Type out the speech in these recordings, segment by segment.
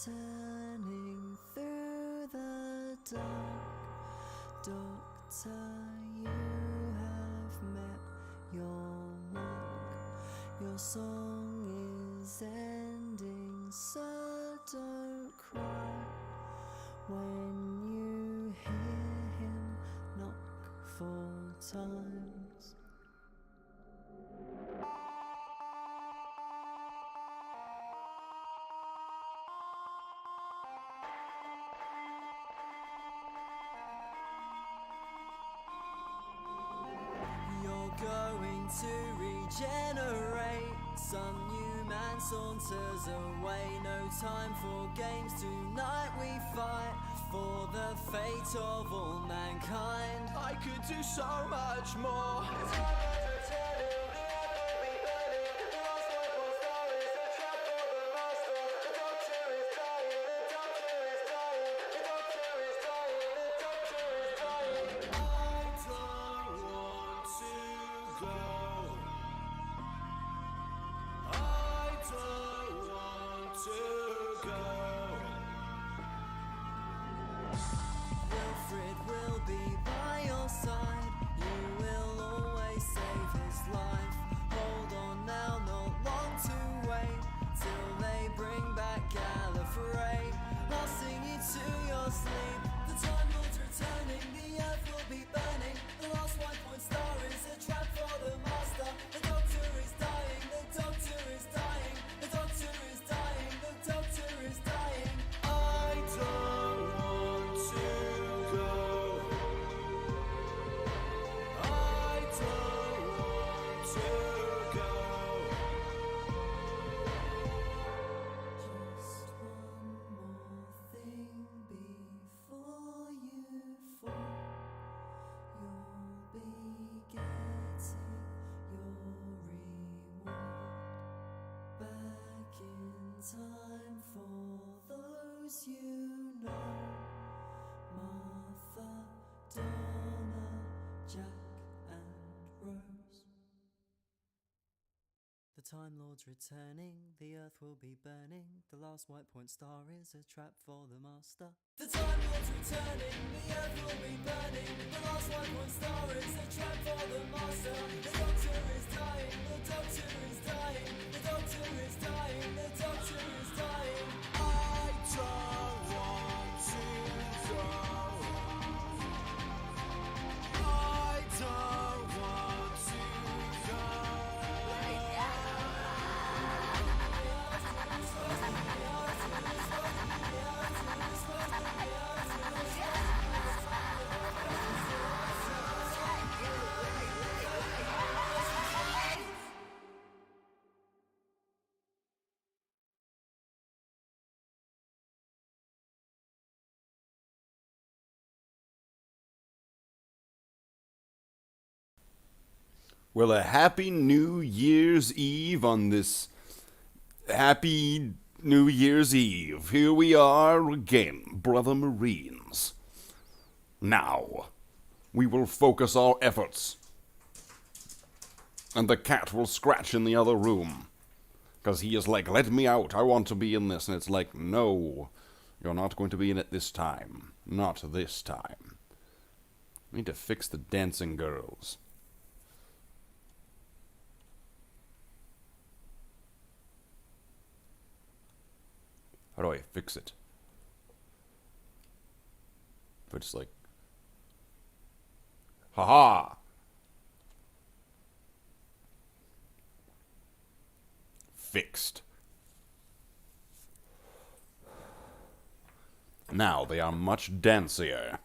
turning through the dark. Doctor, you have met your mark. Your song is ending, so don't cry when you hear him knock 4 times. Going to regenerate. Some new man saunters away. No time for games. Tonight we fight for the fate of all mankind. I could do so much more. Wilfred will be by your side. You will always save his life. Hold on now, not long to wait till they bring back Gallifrey. I'll sing you to your sleep. The Time Lord's returning, the earth will be burning. The last white point star is a trap for the master. The Doctor is dying, the Doctor is dying, the Doctor is dying, the Doctor is dying. I don't want to go. I don't want to go. Just one more thing before you fall. You'll be getting your reward. Back in time for those you know. Martha, Donna, Jack and Rose. The Time Lord's returning, the earth will be burning. The last white point star is a trap for the master. The Time Lord's returning, the earth will be burning. The last white point star is a trap for the master. The Doctor is dying, the Doctor is dying, the Doctor is dying, the Doctor is dying. I don't want to go. I don't want to go. Well, a happy New Year's Eve on this happy New Year's Eve. Here we are again, brother Marines. Now, we will focus our efforts. And the cat will scratch in the other room. Because he is like, let me out, I want to be in this. And it's like, no, you're not going to be in it this time. Not this time. We need to fix the dancing girls. How do I fix it? If it's like... Haha! Fixed. Now they are much dancier.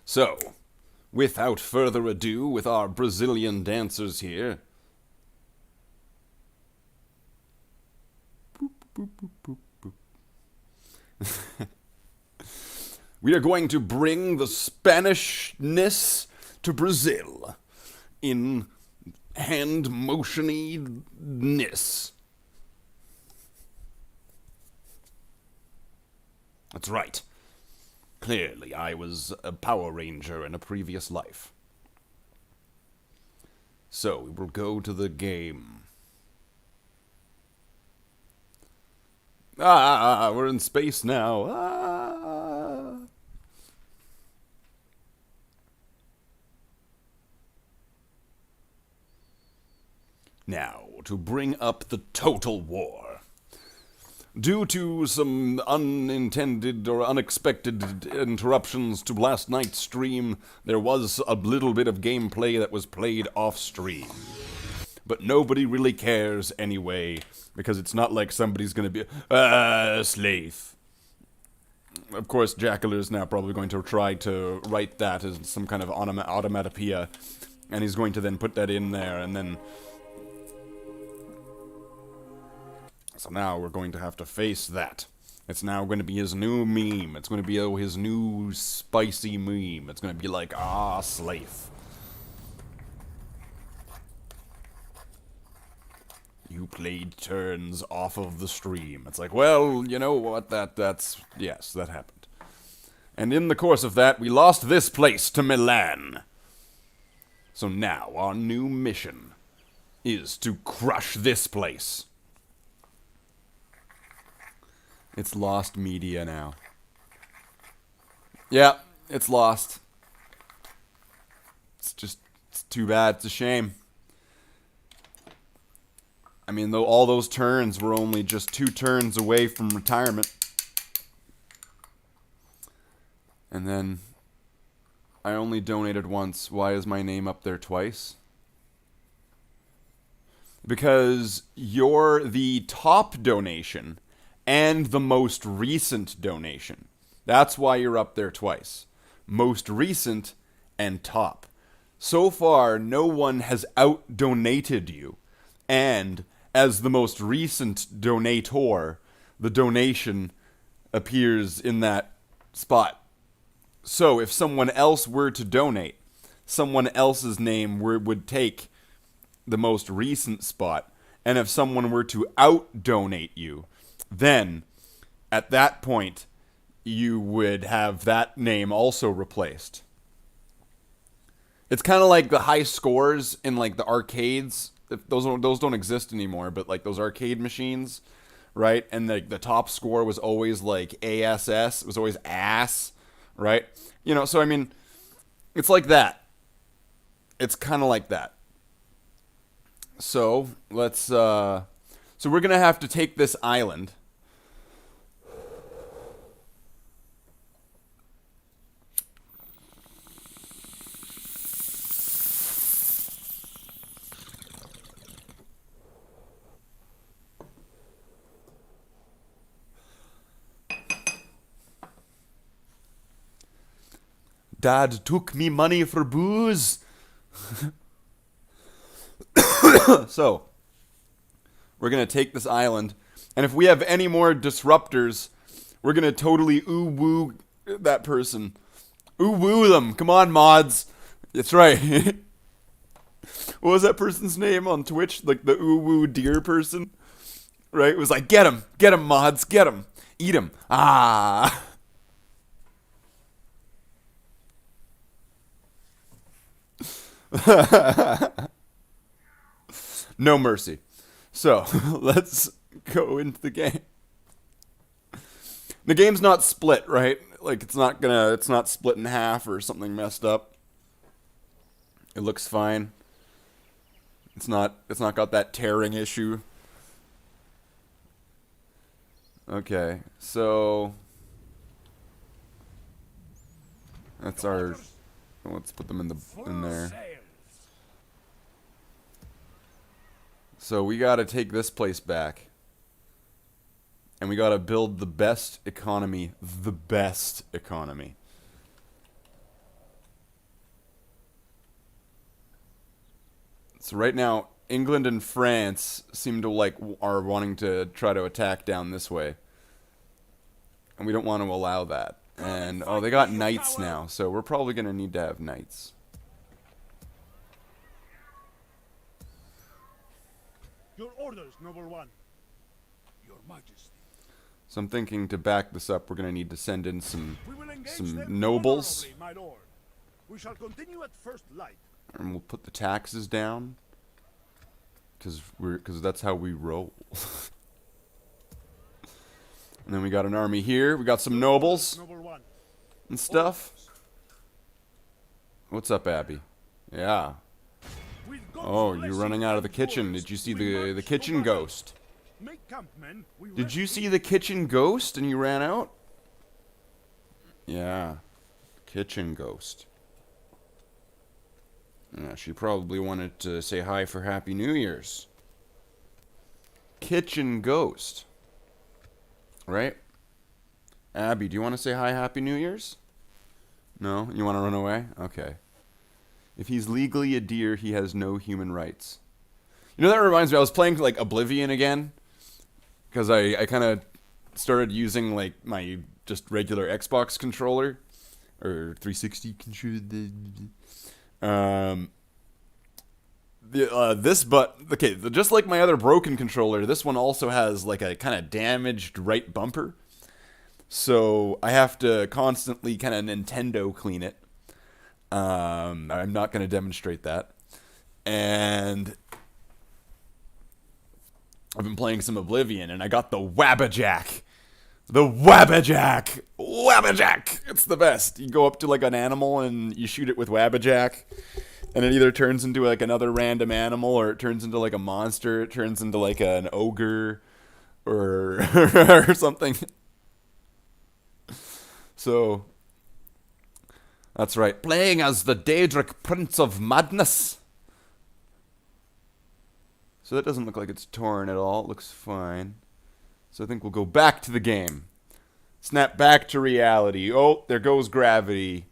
So, without further ado, with our Brazilian dancers here... We are going to bring the Spanishness to Brazil in hand motiony-ness. That's right. Clearly, I was a Power Ranger in a previous life. So, we will go to the game. Ah, we're in space now. Ah. Now, to bring up the total war. Due to some unintended or unexpected interruptions to last night's stream, there was a little bit of gameplay that was played off stream. But nobody really cares anyway, because it's not like somebody's gonna be, Slathe. Of course, Jackaler's now probably going to try to write that as some kind of automatopoeia, and he's going to then put that in there, and then... So now we're going to have to face that. It's now going to be his new meme. It's going to be his new spicy meme. It's going to be like, ah, Slathe. You played turns off of the stream. It's like, well, you know what, yes, that happened. And in the course of that, we lost this place to Milan. So now, our new mission is to crush this place. It's lost media now. Yeah, it's lost. It's too bad, it's a shame. I mean, though all those turns were only just 2 turns away from retirement. And then I only donated once. Why is my name up there twice? Because you're the top donation and the most recent donation. That's why you're up there twice. Most recent and top. So far, no one has out-donated you. And as the most recent donator, the donation appears in that spot. So if someone else were to donate, someone else's name would take the most recent spot. And if someone were to out-donate you, then at that point, you would have that name also replaced. It's kind of like the high scores in like the arcades. Those don't exist anymore, but like those arcade machines, right? And the top score was always like ASS. It was always ass, right? You know, so I mean, it's like that. It's kind of like that. So let's. So we're gonna have to take this island. Dad took me money for booze. So, we're going to take this island, and if we have any more disruptors, we're going to totally ooh-woo that person. Ooh-woo them. Come on, mods. That's right. What was that person's name on Twitch? Like the ooh-woo deer person? Right? It was like, get him, mods, get him. Eat him. Ah. No mercy. So, let's go into the game. The game's not split, right? Like, it's not split in half or something messed up. It looks fine. It's not got that tearing issue. Okay, so that's our. Let's put them in there. So we gotta take this place back. And we gotta build the best economy. The best economy. So right now, England and France seem to are wanting to try to attack down this way. And we don't want to allow that. And, oh, they got knights now, so we're probably going to need to have knights. Your orders, noble one. Your Majesty. So I'm thinking to back this up, we're going to need to send in some them nobles. honorably, my lord. We shall continue at first light. And we'll put the taxes down. Because that's how we roll. And then we got an army here. We got some nobles Noble one. and stuff. What's up, Abby? Yeah. With God's Oh, you're blessing running out of the and kitchen. yours, Did you see we the march kitchen over ghost? Make camp, men. We Did you rest see the kitchen ghost and you ran out? Yeah. Kitchen ghost. Yeah, she probably wanted to say hi for Happy New Year's. Kitchen ghost. Right? Abby, do you want to say hi Happy New Year's? No? You want to run away? Okay. If he's legally a deer, he has no human rights. You know, that reminds me, I was playing, like, Oblivion again. Because I kind of started using, like, my just regular Xbox controller. Or 360 controller. Just like my other broken controller, this one also has, like, a kind of damaged right bumper. So I have to constantly kind of Nintendo clean it. I'm not going to demonstrate that. And I've been playing some Oblivion, and I got the Wabbajack. The Wabbajack! Wabbajack! It's the best. You go up to, like, an animal, and you shoot it with Wabbajack, and it either turns into, like, another random animal, or it turns into, like, a monster. It turns into, like, an ogre, or, or something. So, that's right. Playing as the Daedric Prince of Madness. So that doesn't look like it's torn at all. It looks fine. So I think we'll go back to the game. Snap back to reality. Oh, there goes gravity.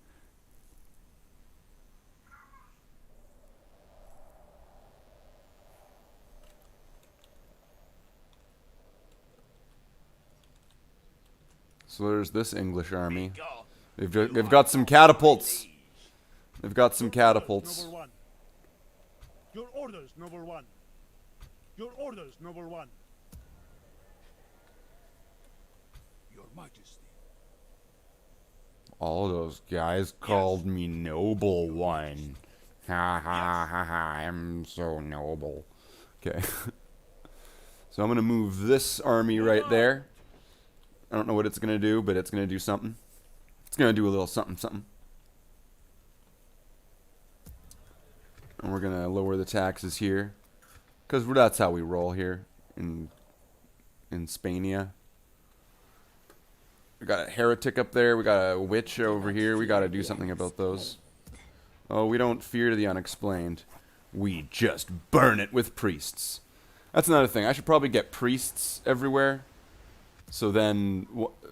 So there's this English army. They've got some catapults. They've got some catapults. Noble one. Your orders, Noble one. Your orders, Noble one. Your Majesty. All those guys called me Noble One. Ha ha ha ha, I'm so noble. Okay. So I'm going to move this army right there. I don't know what it's going to do, but it's going to do something. It's going to do a little something, something. And we're going to lower the taxes here. Because that's how we roll here in Spania. We got a heretic up there. We got a witch over here. We got to do something about those. Oh, we don't fear the unexplained. We just burn it with priests. That's another thing. I should probably get priests everywhere. So then,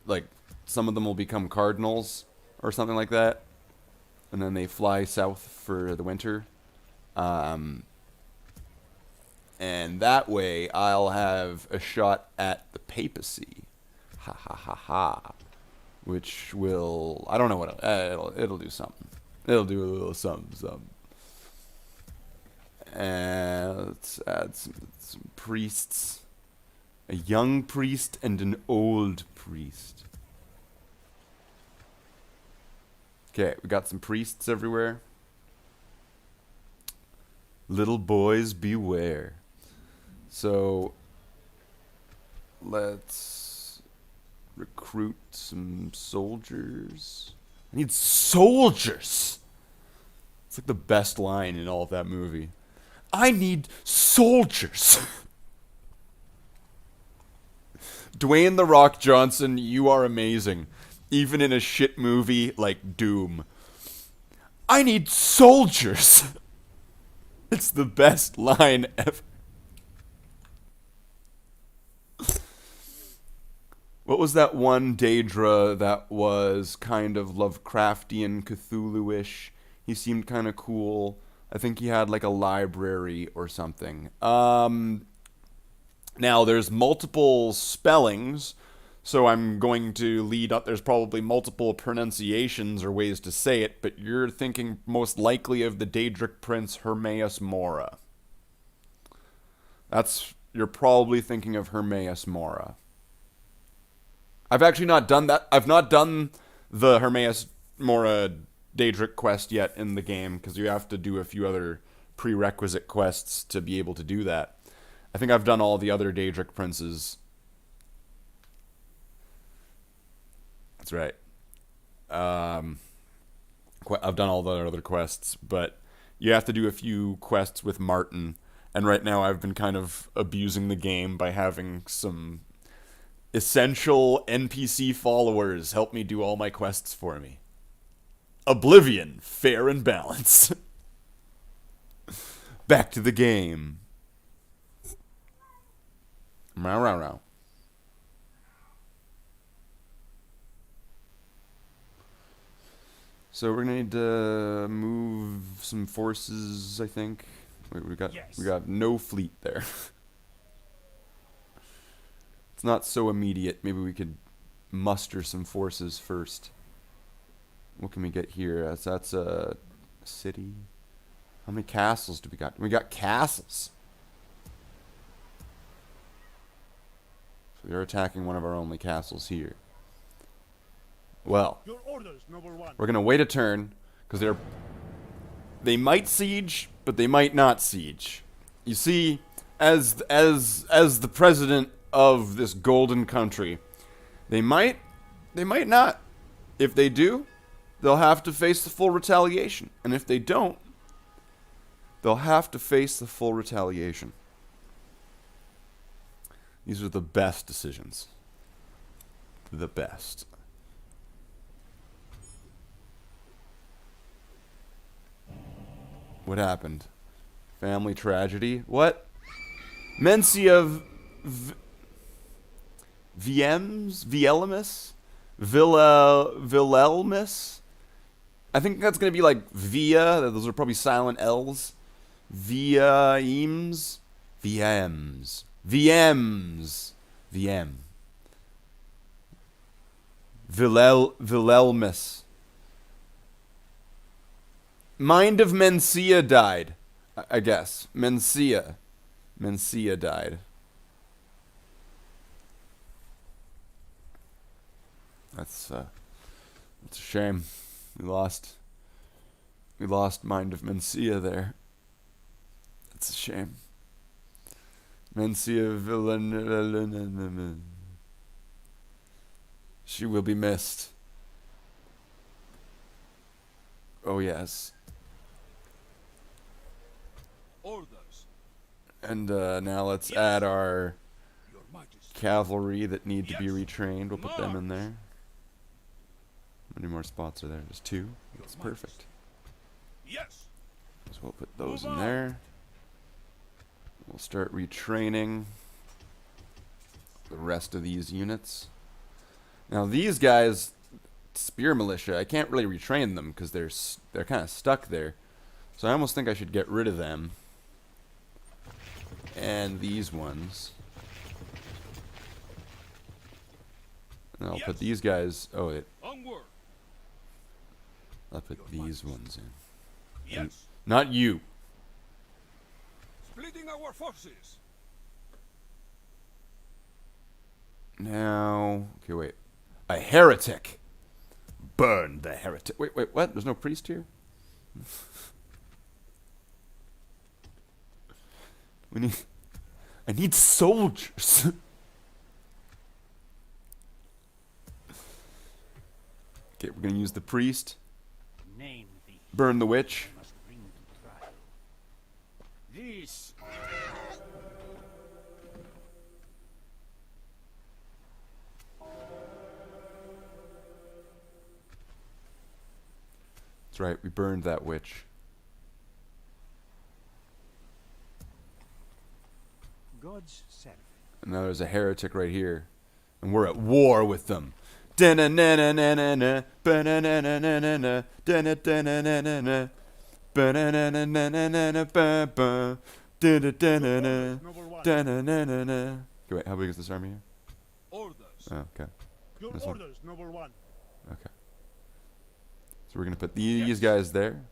like, some of them will become cardinals or something like that. And then they fly south for the winter. And that way, I'll have a shot at the papacy. Ha ha ha ha. Which will... I don't know what... it'll do something. It'll do a little something, something. And let's add some priests. A young priest and an old priest. Okay, we got some priests everywhere. Little boys beware. So, let's recruit some soldiers. I need soldiers! It's like the best line in all of that movie. I need soldiers! Dwayne "The Rock" Johnson, you are amazing. Even in a shit movie like Doom. I need soldiers! It's the best line ever. What was that one Daedra that was kind of Lovecraftian, Cthulhu-ish? He seemed kind of cool. I think he had like a library or something. Now, there's multiple spellings, so I'm going to lead up. There's probably multiple pronunciations or ways to say it, but you're thinking most likely of the Daedric Prince Hermaeus Mora. You're probably thinking of Hermaeus Mora. I've actually not done that. I've not done the Hermaeus Mora Daedric quest yet in the game, because you have to do a few other prerequisite quests to be able to do that. I think I've done all the other Daedric princes. That's right. I've done all the other quests, but you have to do a few quests with Martin. And right now I've been kind of abusing the game by having some essential NPC followers help me do all my quests for me. Oblivion, fair and balanced. Back to the game. Meow. So we're gonna need to move some forces, I think. Wait, we got no fleet there. It's not so immediate. Maybe we could muster some forces first. What can we get here? That's a city. How many castles do we got? We got castles. So they're attacking one of our only castles here. Well, Your orders, noble one. we're gonna wait a turn because they might siege, but they might not siege. You see, as the president of this golden country, they might not. If they do, they'll have to face the full retaliation, and if they don't, they'll have to face the full retaliation. These are the best decisions. The best. What happened? Family tragedy? What? Mencia Viellemus? Vilelmus? I think that's gonna be like Via. Those are probably silent L's. VMs. Vilelmus. Mind of Mencia died. I guess. Mencia died. That's a shame. We lost Mind of Mencia there. That's a shame. Mencia villain. She will be missed. Oh yes. Orders. And now let's add our Your Majesty. cavalry that need to be Yes. retrained. We'll put them in March. there. How many more spots are there? There's 2. That's Majesty. perfect. Yes. So we'll put those Move in on. there. We'll start retraining the rest of these units. Now these guys, spear militia, I can't really retrain them because they're kind of stuck there. So I almost think I should get rid of them. And these ones. And I'll put Yes. these guys. Oh, wait. Onward. I'll put Your these Majesty. ones in. Yes. Not you. Splitting our forces. Now. Okay, wait. A heretic. Burn the heretic. Wait, what? There's no priest here? I need soldiers. Okay, we're gonna use the priest. Name thee. Burn the witch. Must bring to trial. This. That's right, we burned that witch. God's servant. And now there's a heretic right here. And we're at war with them. Da-na-na-na-na-na, ba-na-na-na-na-na, da-na-na-na-na-na, ba-na-na-na-na-na-na, ba-ba, da-da-da-na-na, Noble one. da-na-na-na-na. Okay, wait, how big is this army here? Orders. Oh, okay. Your This one. orders, noble one. Okay. So we're gonna put these guys there.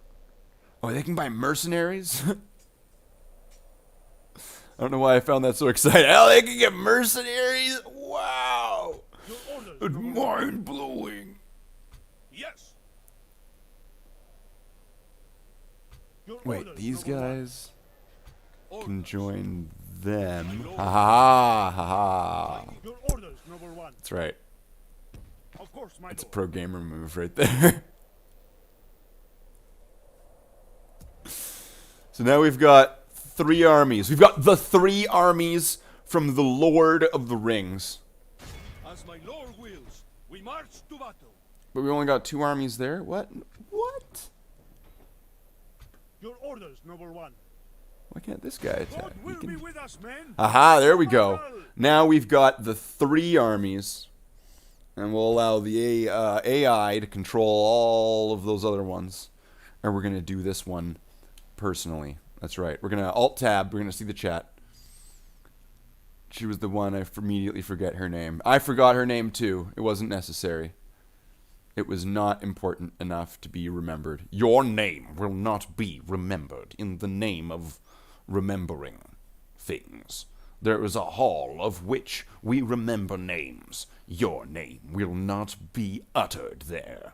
Oh, they can buy mercenaries? I don't know why I found that so exciting. Oh, they can get mercenaries? Wow! Your orders, It's noble one. mind-blowing. Yes. Your Wait, orders, these noble one. guys Orders. can join them. Ha ha ha ha. Your orders, noble one. That's right. Of course, my It's a lord. pro gamer move right there. So now we've got 3 armies. We've got the 3 armies from the Lord of the Rings. As my lord wills, we march to battle. But we only got 2 armies there? What? What? Your orders, noble one. Why can't this guy attack? God He will can- be with us, men. Aha, there we go. Battle! Now we've got the 3 armies. And we'll allow the AI to control all of those other ones. And we're going to do this one personally. That's right. We're going to Alt-Tab. We're going to see the chat. She was the one. I immediately forget her name. I forgot her name too. It wasn't necessary. It was not important enough to be remembered. Your name will not be remembered in the name of remembering things. There is a hall of which we remember names. Your name will not be uttered there.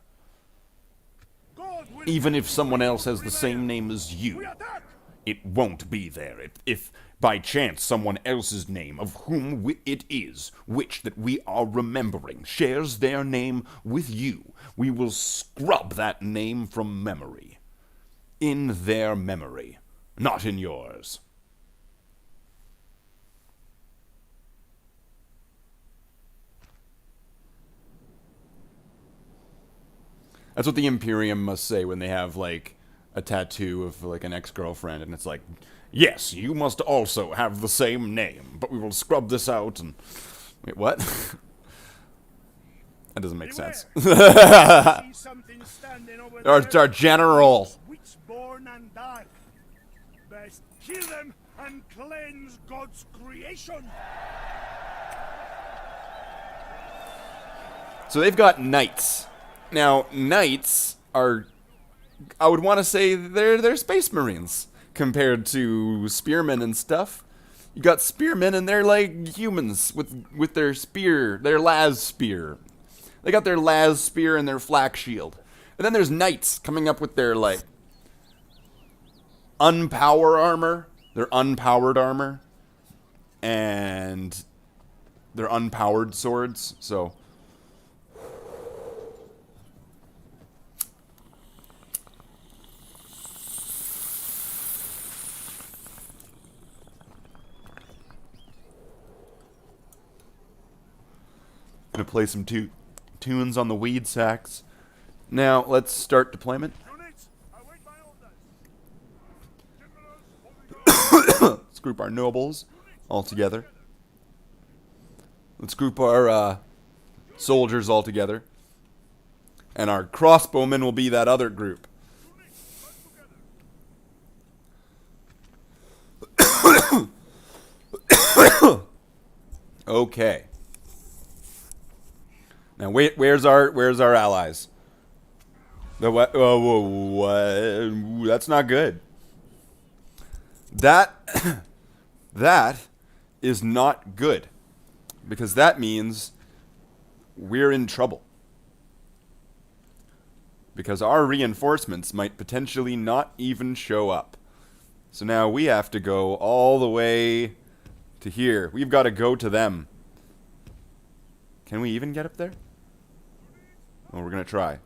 God will Even help if someone else has the prevail. same name as We you, attack. it won't be there. If by chance someone else's name, of whom it is, which that we are remembering, shares their name with you, we will scrub that name from memory. In their memory, not in yours. That's what the Imperium must say when they have, like, a tattoo of, like, an ex-girlfriend, and it's like, yes, you must also have the same name, but we will scrub this out and... Wait, what? That doesn't make sense. See something standing over Our there? general! Witch-born and dark. Best kill them and cleanse God's creation. So they've got knights. Now, knights are... I would want to say they're space marines compared to spearmen and stuff. You got spearmen and they're like humans with their spear, their las spear. They got their las spear and their flak shield. And then there's knights coming up with their like unpower armor, their unpowered armor, and their unpowered swords. So gonna play some tunes on the weed sax. Now let's start deployment. Units, await my orders. Generals, Let's group our nobles all together. Let's group our soldiers all together. And our crossbowmen will be that other group. Okay. Now wait, where's our allies? The what? Oh, what? That's not good. That is not good, because that means we're in trouble. Because our reinforcements might potentially not even show up. So now we have to go all the way to here. We've got to go to them. Can we even get up there? Well, we're going to try.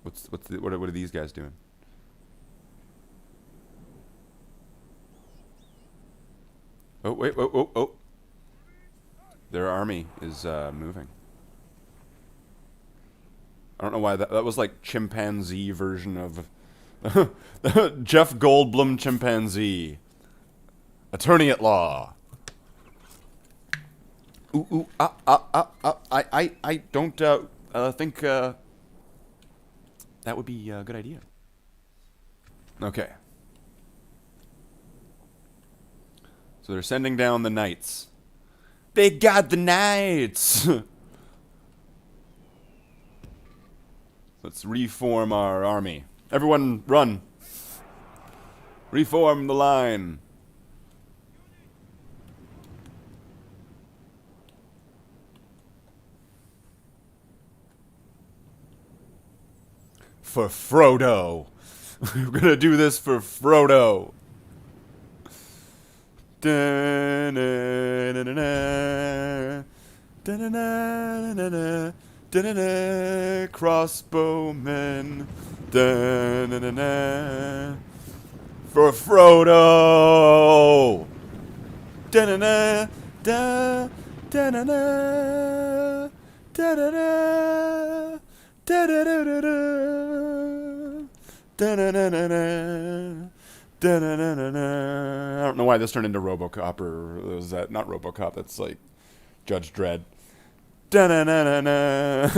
What are these guys doing? Oh, wait, oh. Their army is moving. I don't know why that was like chimpanzee version of Jeff Goldblum chimpanzee. Attorney at law. I don't think that would be a good idea. Okay. So they're sending down the knights. They got the knights! Let's reform our army. Everyone, run! Reform the line. For Frodo. We're gonna do this for Frodo. Da-na-na-na-na. Da-na-na-na-na. Da-na-na. Crossbowmen. Da-na-na-na. For Frodo. Da-na-na. Da. Da-na-na. Da-da-da. Da-da-da-da-da. Da-na-na-na-na. Da-na-na-na-na. I don't know why this turned into RoboCop, or was that not RoboCop? That's like Judge Dredd. Da-na-na-na-na.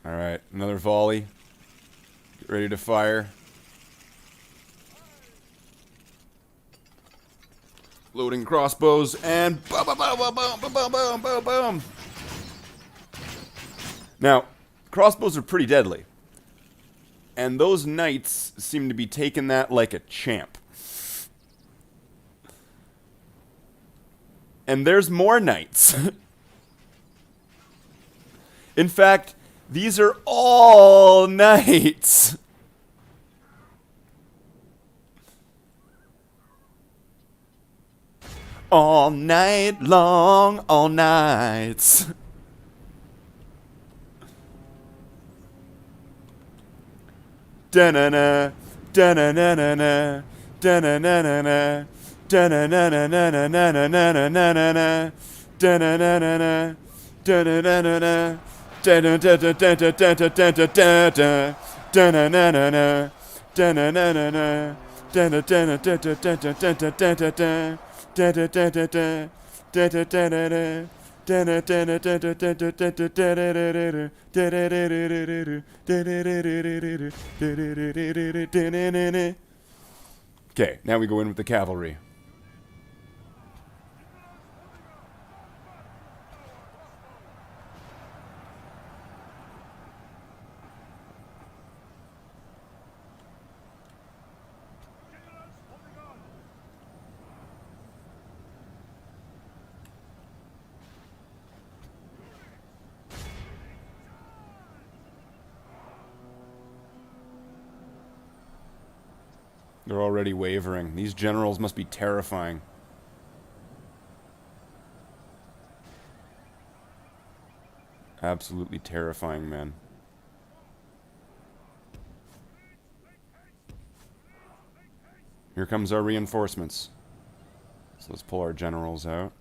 All right, another volley. Get ready to fire. Loading crossbows and boom, boom, boom, boom, boom, boom, boom, boom, boom. Now, crossbows are pretty deadly. And those knights seem to be taking that like a champ. And there's more knights. In fact, these are all knights. All night long, all nights. Da-na-na, da-na-na-na-na, da-na-na-na-na, da-na-na-na-na-na-na-na-na-na-na, da-na-na-na-na, da-na-na-na-na, da-da-da-da-da-da-da-da-da-da, da-na-na-na-na, da-na-na-na-na, da-da-da-da-da-da-da-da-da-da, da-da-da-da-da, da-da-da-da-da. Okay, now we go in with the cavalry. They're already wavering. These generals must be terrifying. Absolutely terrifying, man. Here comes our reinforcements. So let's pull our generals out.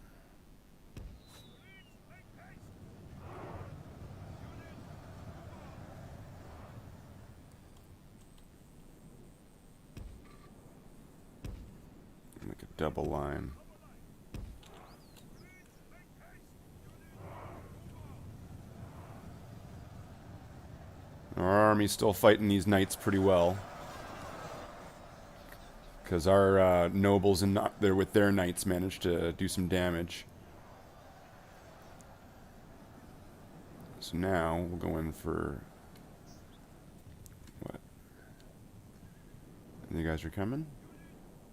Make a double line. Our army's still fighting these knights pretty well. Because our nobles and there with their knights managed to do some damage. So now we'll go in for... What? You guys are coming?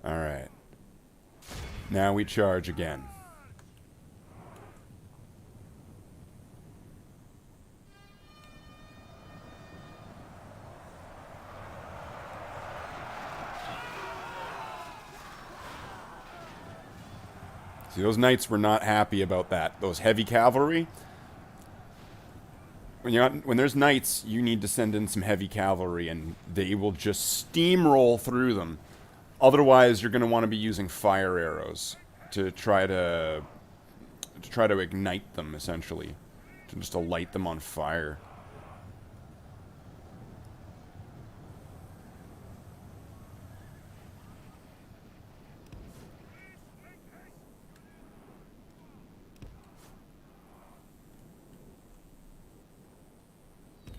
Alright. Now we charge again. See, those knights were not happy about that. Those heavy cavalry. When there's knights, you need to send in some heavy cavalry, and they will just steamroll through them. Otherwise, you're going to want to be using fire arrows to try to ignite them, essentially, just to light them on fire.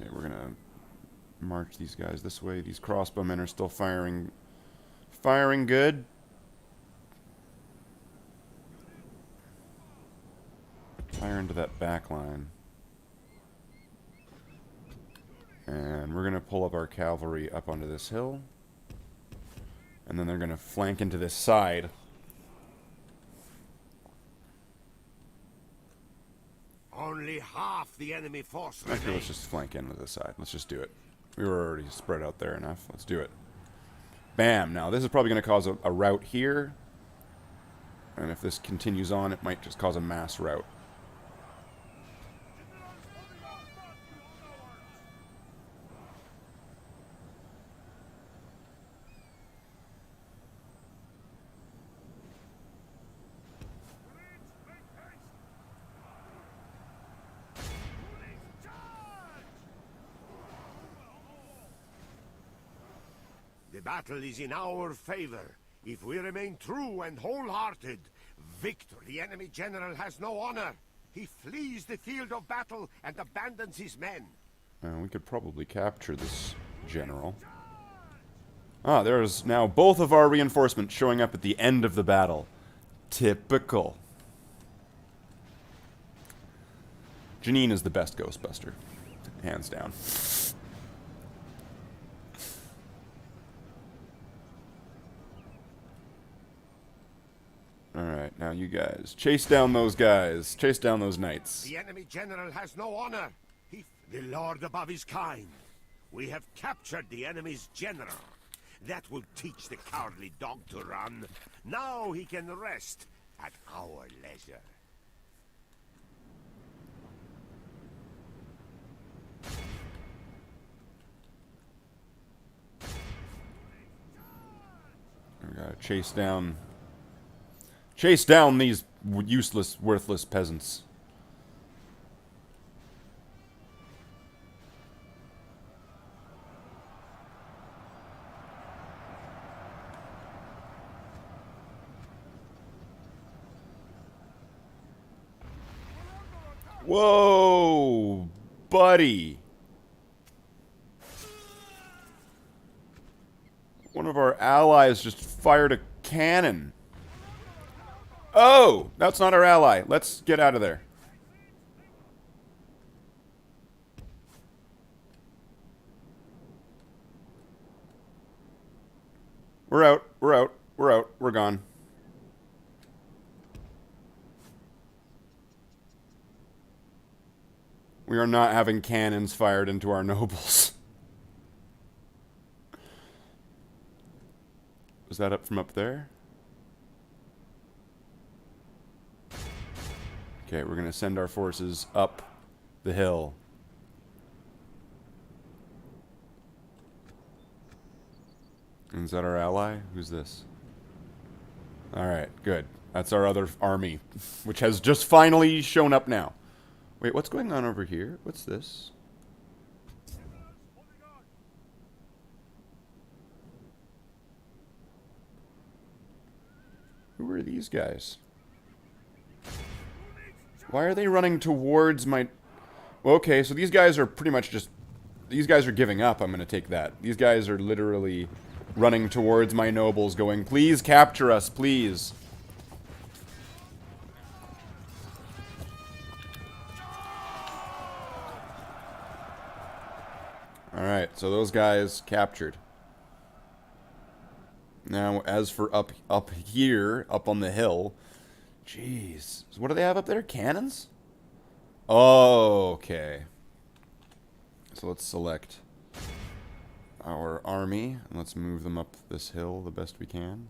Okay, we're gonna march these guys this way. These crossbowmen are still firing good. Fire into that back line. And we're gonna pull up our cavalry up onto this hill. And then they're gonna flank into this side. Only half the enemy force Actually, let's remains. just flank in with this side. Let's just do it. We were already spread out there enough. Let's do it. Bam. Now, this is probably going to cause a rout here. And if this continues on, it might just cause a mass rout. The battle is in our favor. If we remain true and wholehearted, victor, the enemy general has no honor. He flees the field of battle and abandons his men. We could probably capture this general. Ah, there's now both of our reinforcements showing up at the end of the battle. Typical. Janine is the best Ghostbuster. Hands down. Alright, now you guys. Chase down those guys. Chase down those knights. The enemy general has no honor. The Lord above is kind. We have captured the enemy's general. That will teach the cowardly dog to run. Now he can rest at our leisure. We gotta chase down... Chase down these useless, worthless peasants. Whoa, buddy. One of our allies just fired a cannon. Oh, that's not our ally. Let's get out of there. We're out. We're out. We're out. We're gone. We are not having cannons fired into our nobles. Was that up from up there? Okay, we're gonna send our forces up the hill. Is that our ally? Who's this? Alright, good. That's our other army, which has just finally shown up now. Wait, what's going on over here? What's this? Who are these guys? Why are they running towards my... Well, okay, so these guys are pretty much just... These guys are giving up, I'm gonna take that. These guys are literally running towards my nobles going, please capture us, please. Alright, so those guys captured. Now, as for up here, up on the hill... Jeez. So what do they have up there? Cannons? Oh, okay. So let's select our army, and let's move them up this hill the best we can.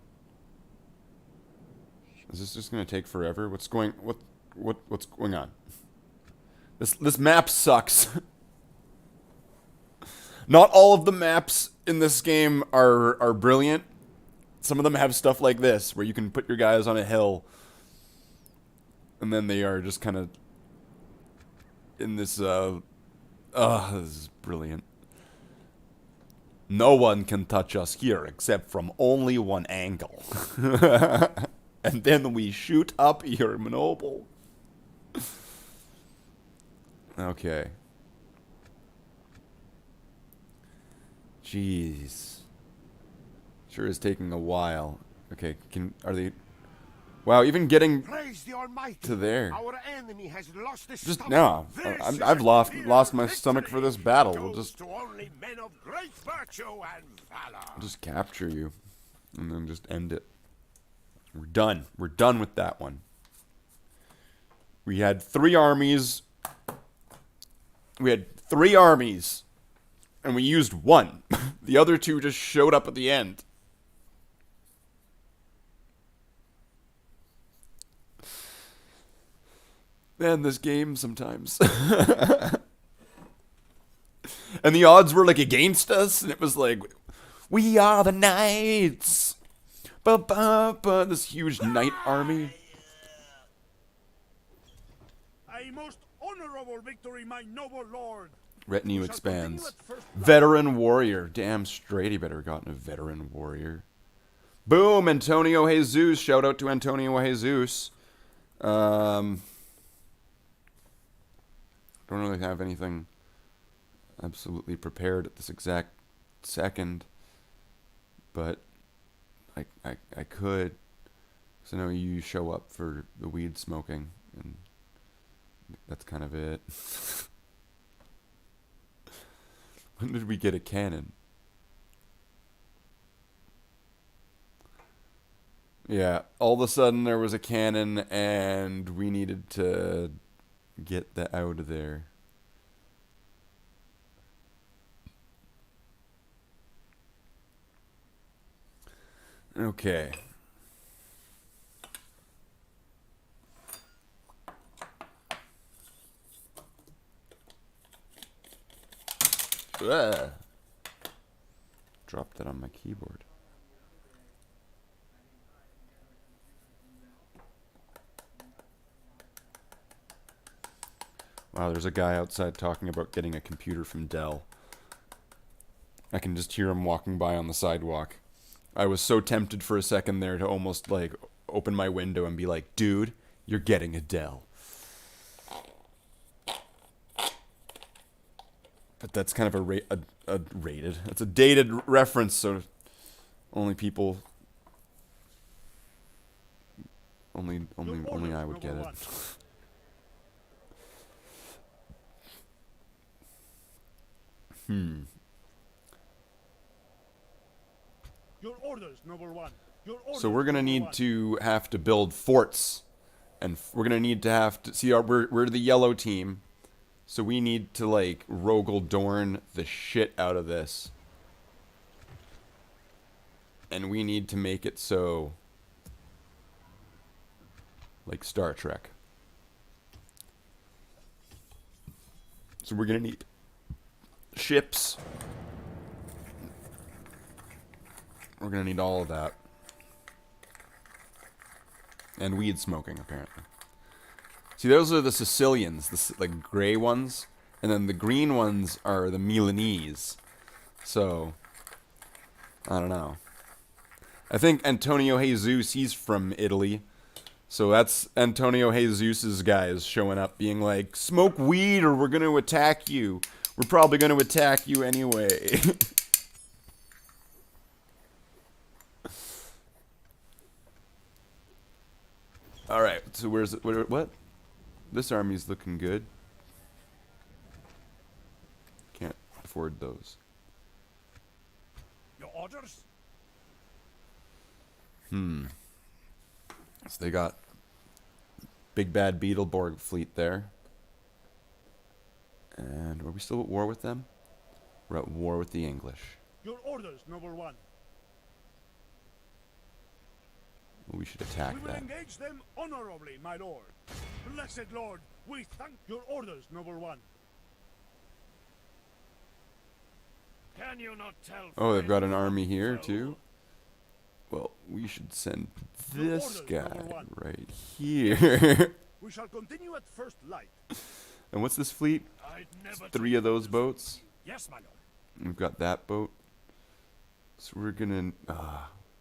Is this just gonna take forever? What's going on? This map sucks. Not all of the maps in this game are brilliant. Some of them have stuff like this, where you can put your guys on a hill, and then they are just kind of in this, this is brilliant. No one can touch us here except from only one angle. And then we shoot up your noble. Okay. Jeez. Sure is taking a while. Okay, are they... Wow, even getting Praise the Almighty. to there. Our enemy has lost his Just stomach. no. This I've is lost my victory. stomach for this battle. We'll Goes just to only men of great virtue and valor. capture you, and then just end it. We're done. We're done with that one. We had 3 armies We had 3 armies, and we used 1. The other 2 just showed up at the end. Man, this game sometimes. And the odds were like against us, and it was like, we are the knights. Ba ba ba. This huge knight army. A most honorable victory, my noble lord. Retinue We shall continue expands. at first blood. Veteran warrior. Damn straight, he better have gotten a veteran warrior. Boom, Antonio Jesus. Shout out to Antonio Jesus. Don't really have anything absolutely prepared at this exact second, but I could, because I know you show up for the weed smoking, and that's kind of it. When did we get a cannon? Yeah, all of a sudden there was a cannon, and we needed to get that out of there. Okay. Ugh. Dropped that on my keyboard. Wow, there's a guy outside talking about getting a computer from Dell. I can just hear him walking by on the sidewalk. I was so tempted for a second there to almost like open my window and be like, dude, you're getting a Dell. But that's kind of a rated. It's a dated reference, so only people, only I would get it. Your orders, noble one. Your orders, So we're gonna noble need one. to have to build forts, and we're gonna need to have to see. We're the yellow team, so we need to like Rogel Dorn the shit out of this, and we need to make it so like Star Trek. So we're gonna need ships. We're gonna need all of that. And weed smoking, apparently. See, those are the Sicilians, the like gray ones, and then the green ones are the Milanese. So, I don't know. I think Antonio Jesus, he's from Italy. So that's Antonio Jesus's guys showing up being like, smoke weed or we're gonna attack you. We're probably gonna attack you anyway. Alright, so where's it? What? This army's looking good. Can't afford those. Your orders? So they got Big Bad Beetleborg fleet there. And are we still at war with them? We're at war with the English. Your orders, noble one. We should attack We will that. engage them honorably, my lord. Blessed lord, we thank your orders, noble one. Can you not tell? Oh, they've got an friend army from here foe? too? Well, we should send Your this orders, guy number one. right here. We shall continue at first light. And what's this fleet? I'd never 3 take of those orders. boats. Yes, my lord. We've got that boat. So we're gonna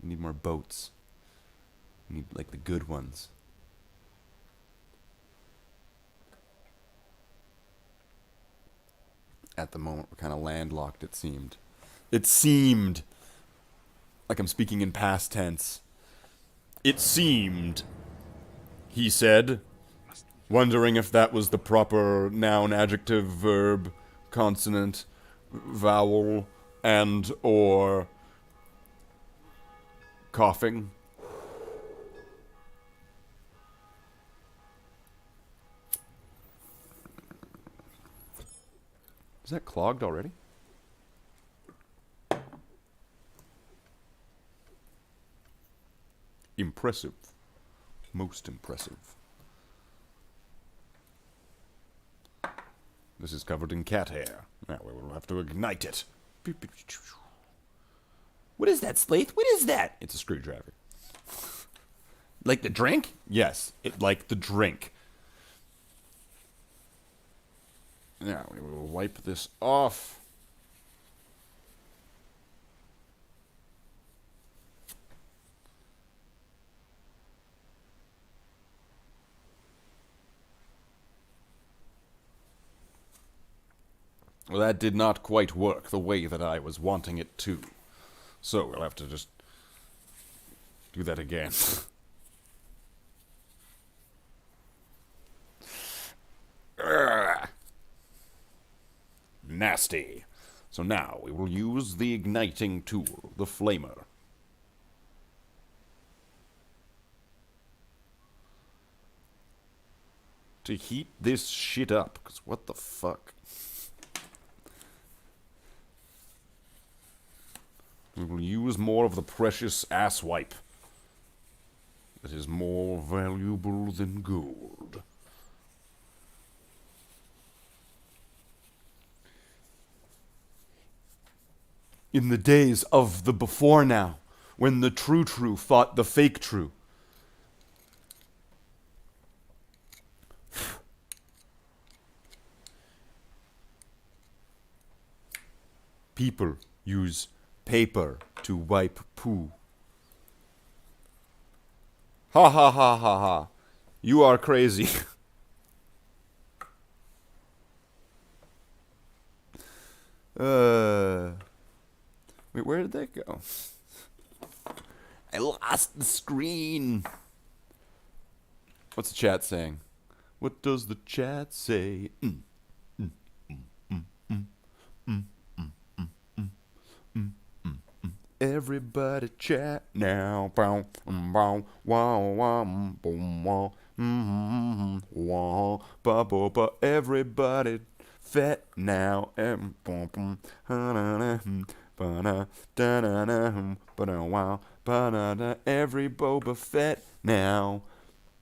we need more boats. We need like the good ones. At the moment we're kinda landlocked, it seemed. It seemed like I'm speaking in past tense. It seemed, he said, wondering if that was the proper noun, adjective, verb, consonant, vowel, and or coughing. Is that clogged already? Impressive. Most impressive. This is covered in cat hair. Now we will have to ignite it. What is that, Slathe? What is that? It's a screwdriver. Like the drink? Yes, it like the drink. Now we will wipe this off. Well, that did not quite work the way that I was wanting it to. So we'll have to just do that again. Nasty. So now we will use the igniting tool, the flamer. To heat this shit up, because what the fuck? We will use more of the precious ass wipe. That is more valuable than gold. In the days of the before now, when the true fought the fake true. People use paper to wipe poo. Ha ha ha ha ha. You are crazy. Wait, where did that go? I lost the screen. What's the chat saying? What does the chat say? Everybody chat now. Bow, bow, wow, wow, boom, wow, wow, ba, ba, ba. Everybody fat now. Every Boba Fett now.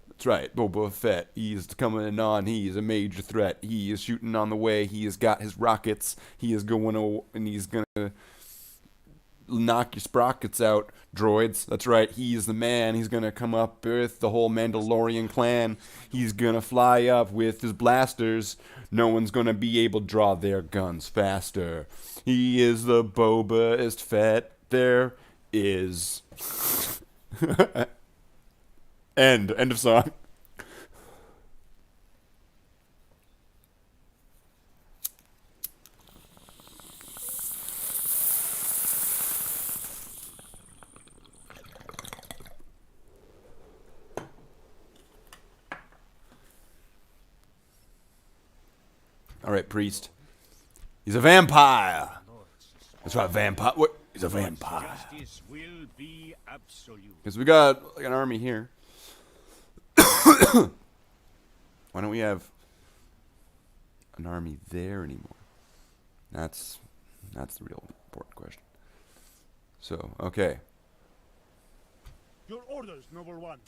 That's right, Boba Fett. He's coming on. He is a major threat. He is shooting on the way. He has got his rockets. He is going and he's gonna knock your sprockets out, droids. That's right, he's the man. He's gonna come up with the whole Mandalorian clan. He's gonna fly up with his blasters. No one's gonna be able to draw their guns faster. He is the Boba-est Fett there is. End of song. Alright, priest. He's a vampire. That's right, vampire. What? He's a vampire. Justice will be absolute. Because we got like, an army here. Why don't we have an army there anymore? That's the real important question. So, okay. Your orders, noble one.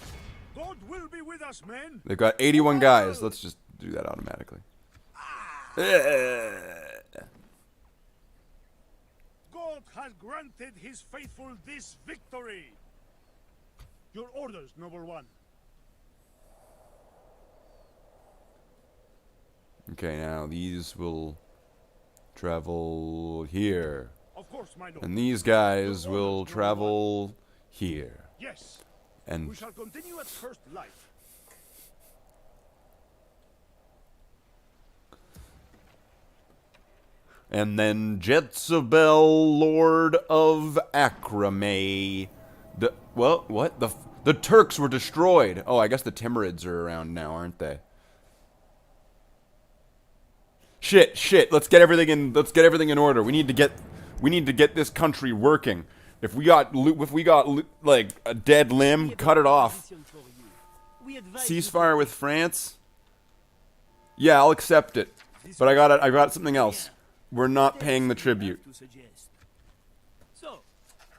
God will be with us, men. They've got 81 guys. Let's just do that automatically. God has granted his faithful this victory. Your orders, noble one. Okay, now these will travel here. Of course, my lord. And these guys will travel here. Yes. And We shall continue at first light. and then Jezebel, Lord of Acrame. What? The Turks were destroyed. Oh, I guess the Timurids are around now, aren't they? Shit. Let's get everything in order. We need to get this country working. If we got like a dead limb, cut it off. Ceasefire with France? Yeah, I'll accept it. But I got something else. We're not paying the tribute. To suggest. So,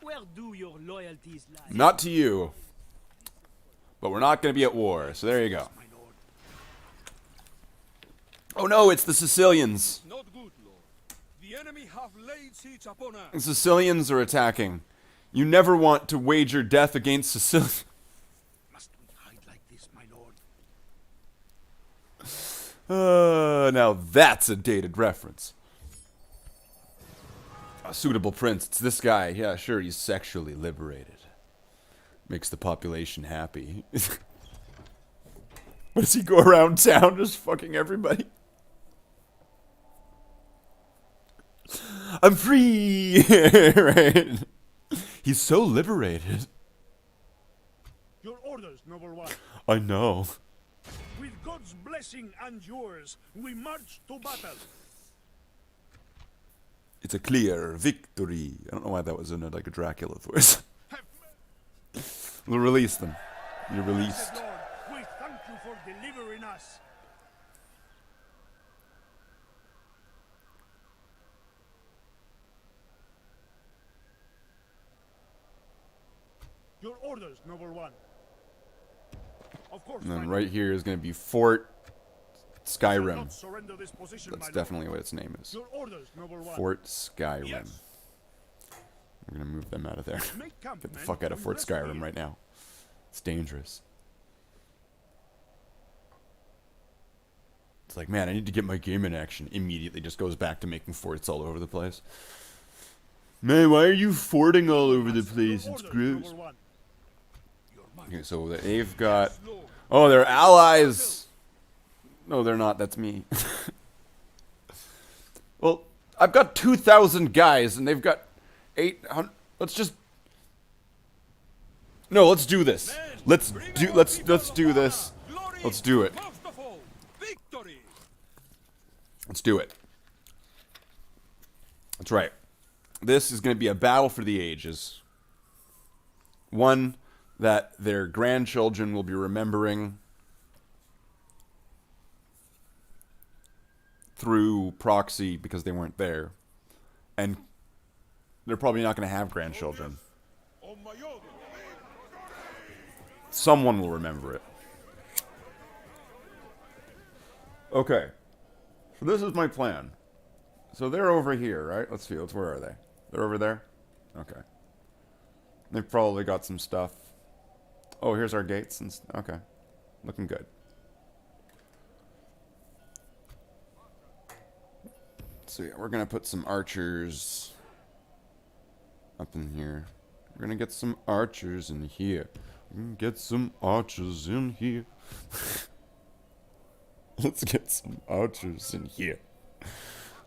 where do your loyalties lie? Not to you. But we're not going to be at war, so there you go. Oh no, it's the Sicilians. Not good, Lord. The enemy have laid siege upon The us. Sicilians are attacking. You never want to wager death against Sicilia. Must we hide like this, my lord? Now that's a dated reference. A suitable prince. It's this guy. Yeah, sure, he's sexually liberated. Makes the population happy. What does he go around town just fucking everybody? I'm free! Right? He's so liberated. Your orders, noble one. I know. With God's blessing and yours, we march to battle. It's a clear victory. I don't know why that was in like a Dracula voice. We'll release them. You're released. Lord, we thank you for delivering us. Your orders, noble one. Of course. And then my right here is going to be Fort lord. Shall Skyrim. not surrender this position, my That's lord. definitely what its name is. Your orders, noble one. Fort Skyrim. Yes. We're going to move them out of there. Make camp, Get the men, fuck out of and Fort rest Skyrim here. right now. It's dangerous. It's like, man, I need to get my game in action. Immediately just goes back to making forts all over the place. Man, why are you forting all over the place? Your It's orders, gross. noble one. Okay, so they've got... Oh, they're allies! No, they're not. That's me. Well, I've got 2,000 guys, and they've got 800... Let's just... No, let's do this. Let's do this. Let's do it. Most of all, victory. Let's do it. That's right. This is going to be a battle for the ages. One that their grandchildren will be remembering through proxy because they weren't there. And they're probably not going to have grandchildren. On my order. Someone will remember it. Okay. So this is my plan. So they're over here, right? Let's see. Where are they? They're over there? Okay. They've probably got some stuff. Oh, here's our gates. And okay. Looking good. So yeah, we're going to put some archers up in here. We're going to get some archers in here. Get some archers in here. Let's get some archers in here.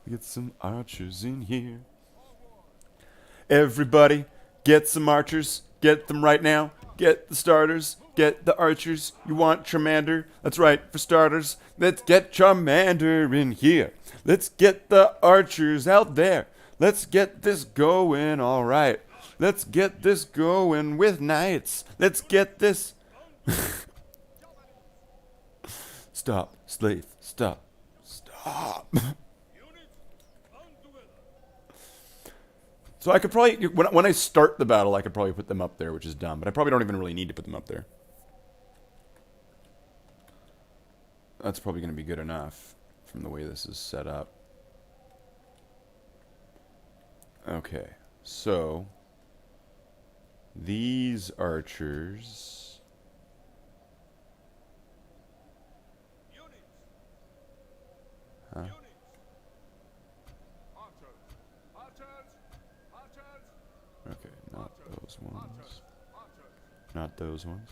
Get some archers in here. Everybody, get some archers. Get them right now. Get the starters. Get the archers. You want Charmander? That's right, for starters. Let's get Charmander in here. Let's get the archers out there. Let's get this going all right. Let's get this going with knights. Let's get this... Stop, Slathe. Stop. Stop. So I could probably... When I start the battle, I could probably put them up there, which is dumb. But I probably don't even really need to put them up there. That's probably going to be good enough from the way this is set up. Okay. So... These archers... Huh? Okay, not those ones. Not those ones.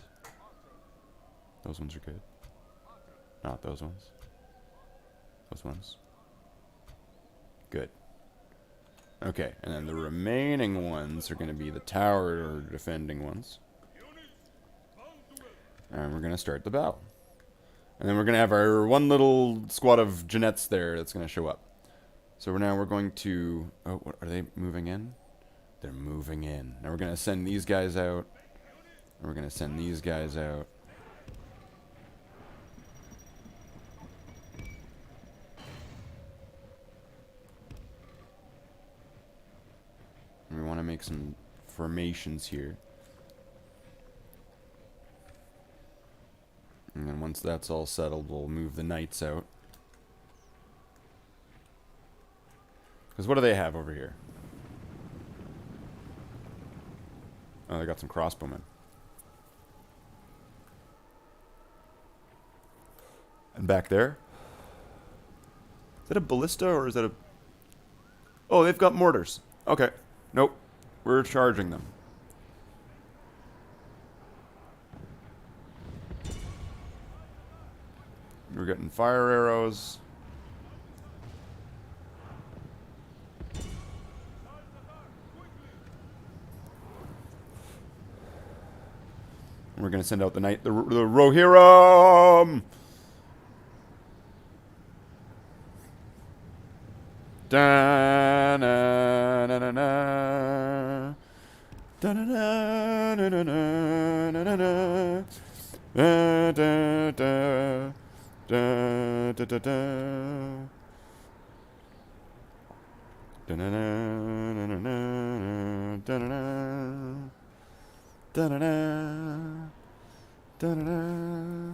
Those ones are good. Not those ones. Those ones. Good. Okay, and then the remaining ones are going to be the tower defending ones. And we're going to start the battle. And then we're going to have our one little squad of Jeanettes there that's going to show up. So we're going to... Oh, what, are they moving in? They're moving in. Now we're going to send these guys out. And we're going to send these guys out. make some formations here. And then once that's all settled, we'll move the knights out. Because what do they have over here? Oh, they got some crossbowmen. And back there? Is that a ballista or is that a... Oh, they've got mortars. Okay. Nope. We're charging them. We're getting fire arrows. And we're going to send out the knight, the Rohirrim! Da na na na na. Da na na na na na na na. Da da da da da da da. Da na na na na na. Da na na. Da na na. Da na na.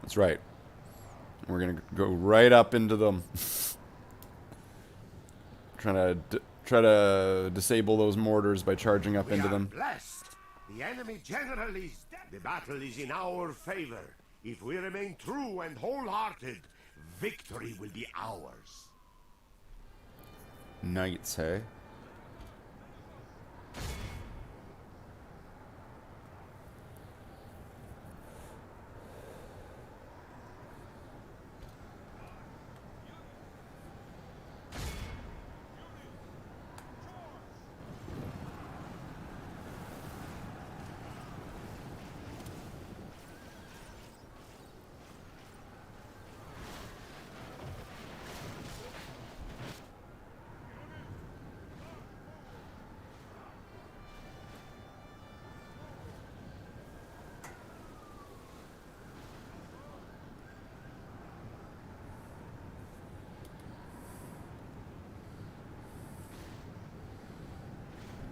That's right. We're gonna go right up into them. Try to disable those mortars by charging up into them. Blessed. The enemy general is dead. The battle is in our favor. If we remain true and wholehearted, victory will be ours. Knights, hey?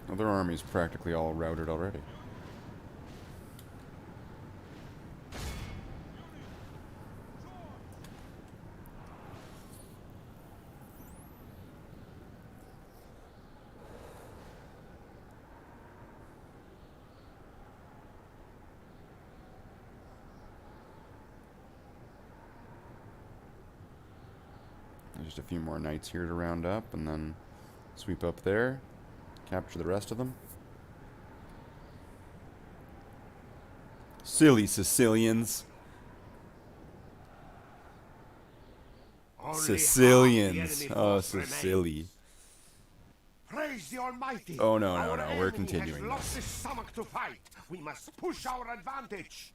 Well, their army's practically all routed already. There's just a few more knights here to round up, and then sweep up there. Capture the rest of them. Silly Sicilians. Only Sicilians. half the enemy Oh, force Sicily. remains. Praise the Almighty. Oh, no, Our we're enemy continuing has lost this. his stomach to fight. We must push our advantage.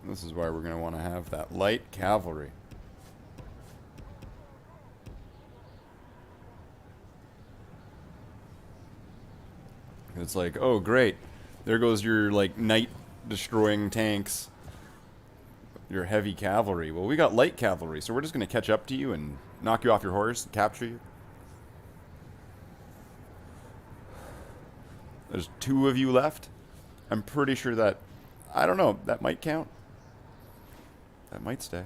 This is why we're going to want to have that light cavalry. It's like, oh great, there goes your like knight destroying tanks, your heavy cavalry. Well, we got light cavalry, so we're just going to catch up to you and knock you off your horse and capture you. There's 2 of you left. I'm pretty sure that, I don't know, that might count. That might stay.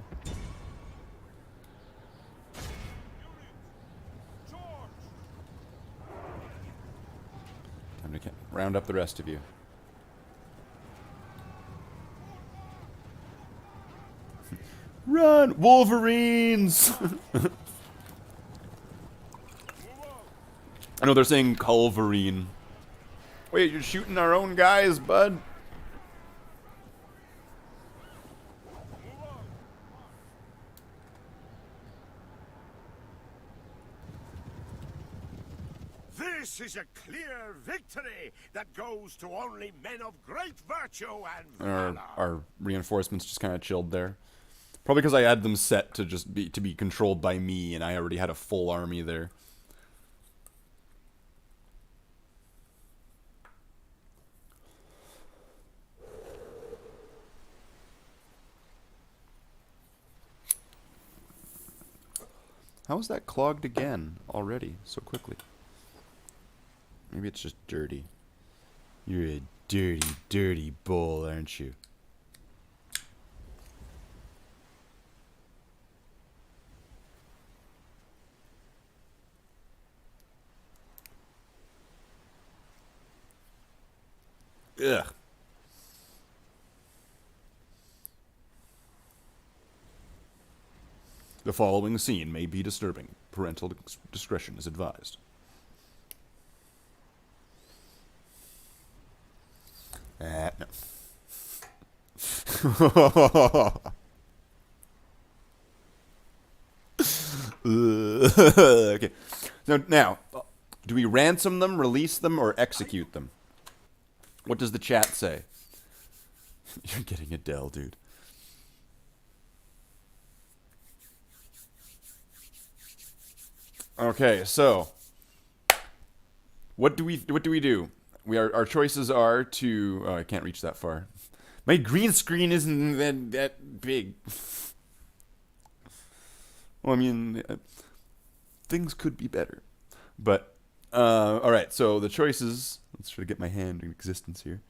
Time to round up the rest of you. Run, Wolverines! I know they're saying Culverine. Wait, you're shooting our own guys, bud? This is a clear victory that goes to only men of great virtue and valor. Our reinforcements just kind of chilled there. Probably because I had them set to just be controlled by me, and I already had a full army there. How is that clogged again already so quickly? Maybe it's just dirty. You're a dirty, dirty bull, aren't you? Ugh. The following scene may be disturbing. Parental discretion is advised. No. Okay. So now, do we ransom them, release them, or execute them? What does the chat say? You're getting Adele, dude. Okay, so what do we do? Our choices are to. Oh, I can't reach that far. My green screen isn't that big. Well, I mean, things could be better, but all right. So the choices. Let's try to get my hand in existence here.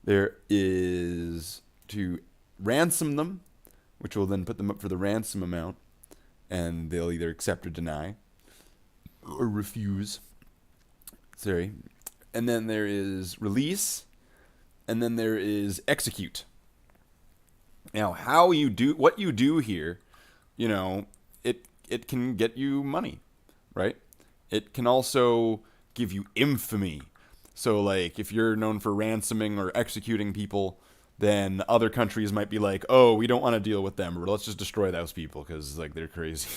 There is to ransom them, which will then put them up for the ransom amount, and they'll either accept or deny, or refuse. Sorry. And then there is release, and then there is execute. Now, how you do what you do here, you know, it can get you money, right? It can also give you infamy. So, like, if you're known for ransoming or executing people, then other countries might be like, oh, we don't want to deal with them, or let's just destroy those people because, like, they're crazy.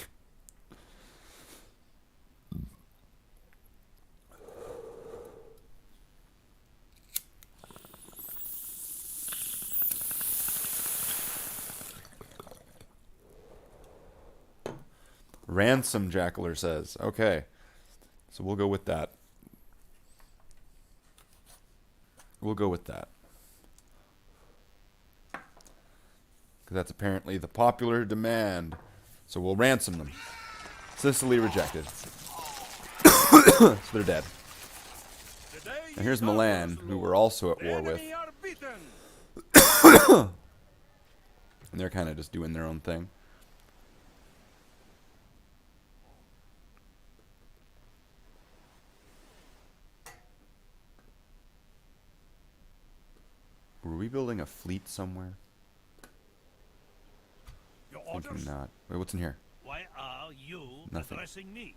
Ransom, Jackler says. Okay. So we'll go with that. We'll go with that. Because that's apparently the popular demand. So we'll ransom them. Sicily rejected. So they're dead. And here's Milan, who we're also at war with. And they're kind of just doing their own thing. Were we building a fleet somewhere? Your Thinking orders? not. Wait, what's in here? Why are you Nothing. addressing me?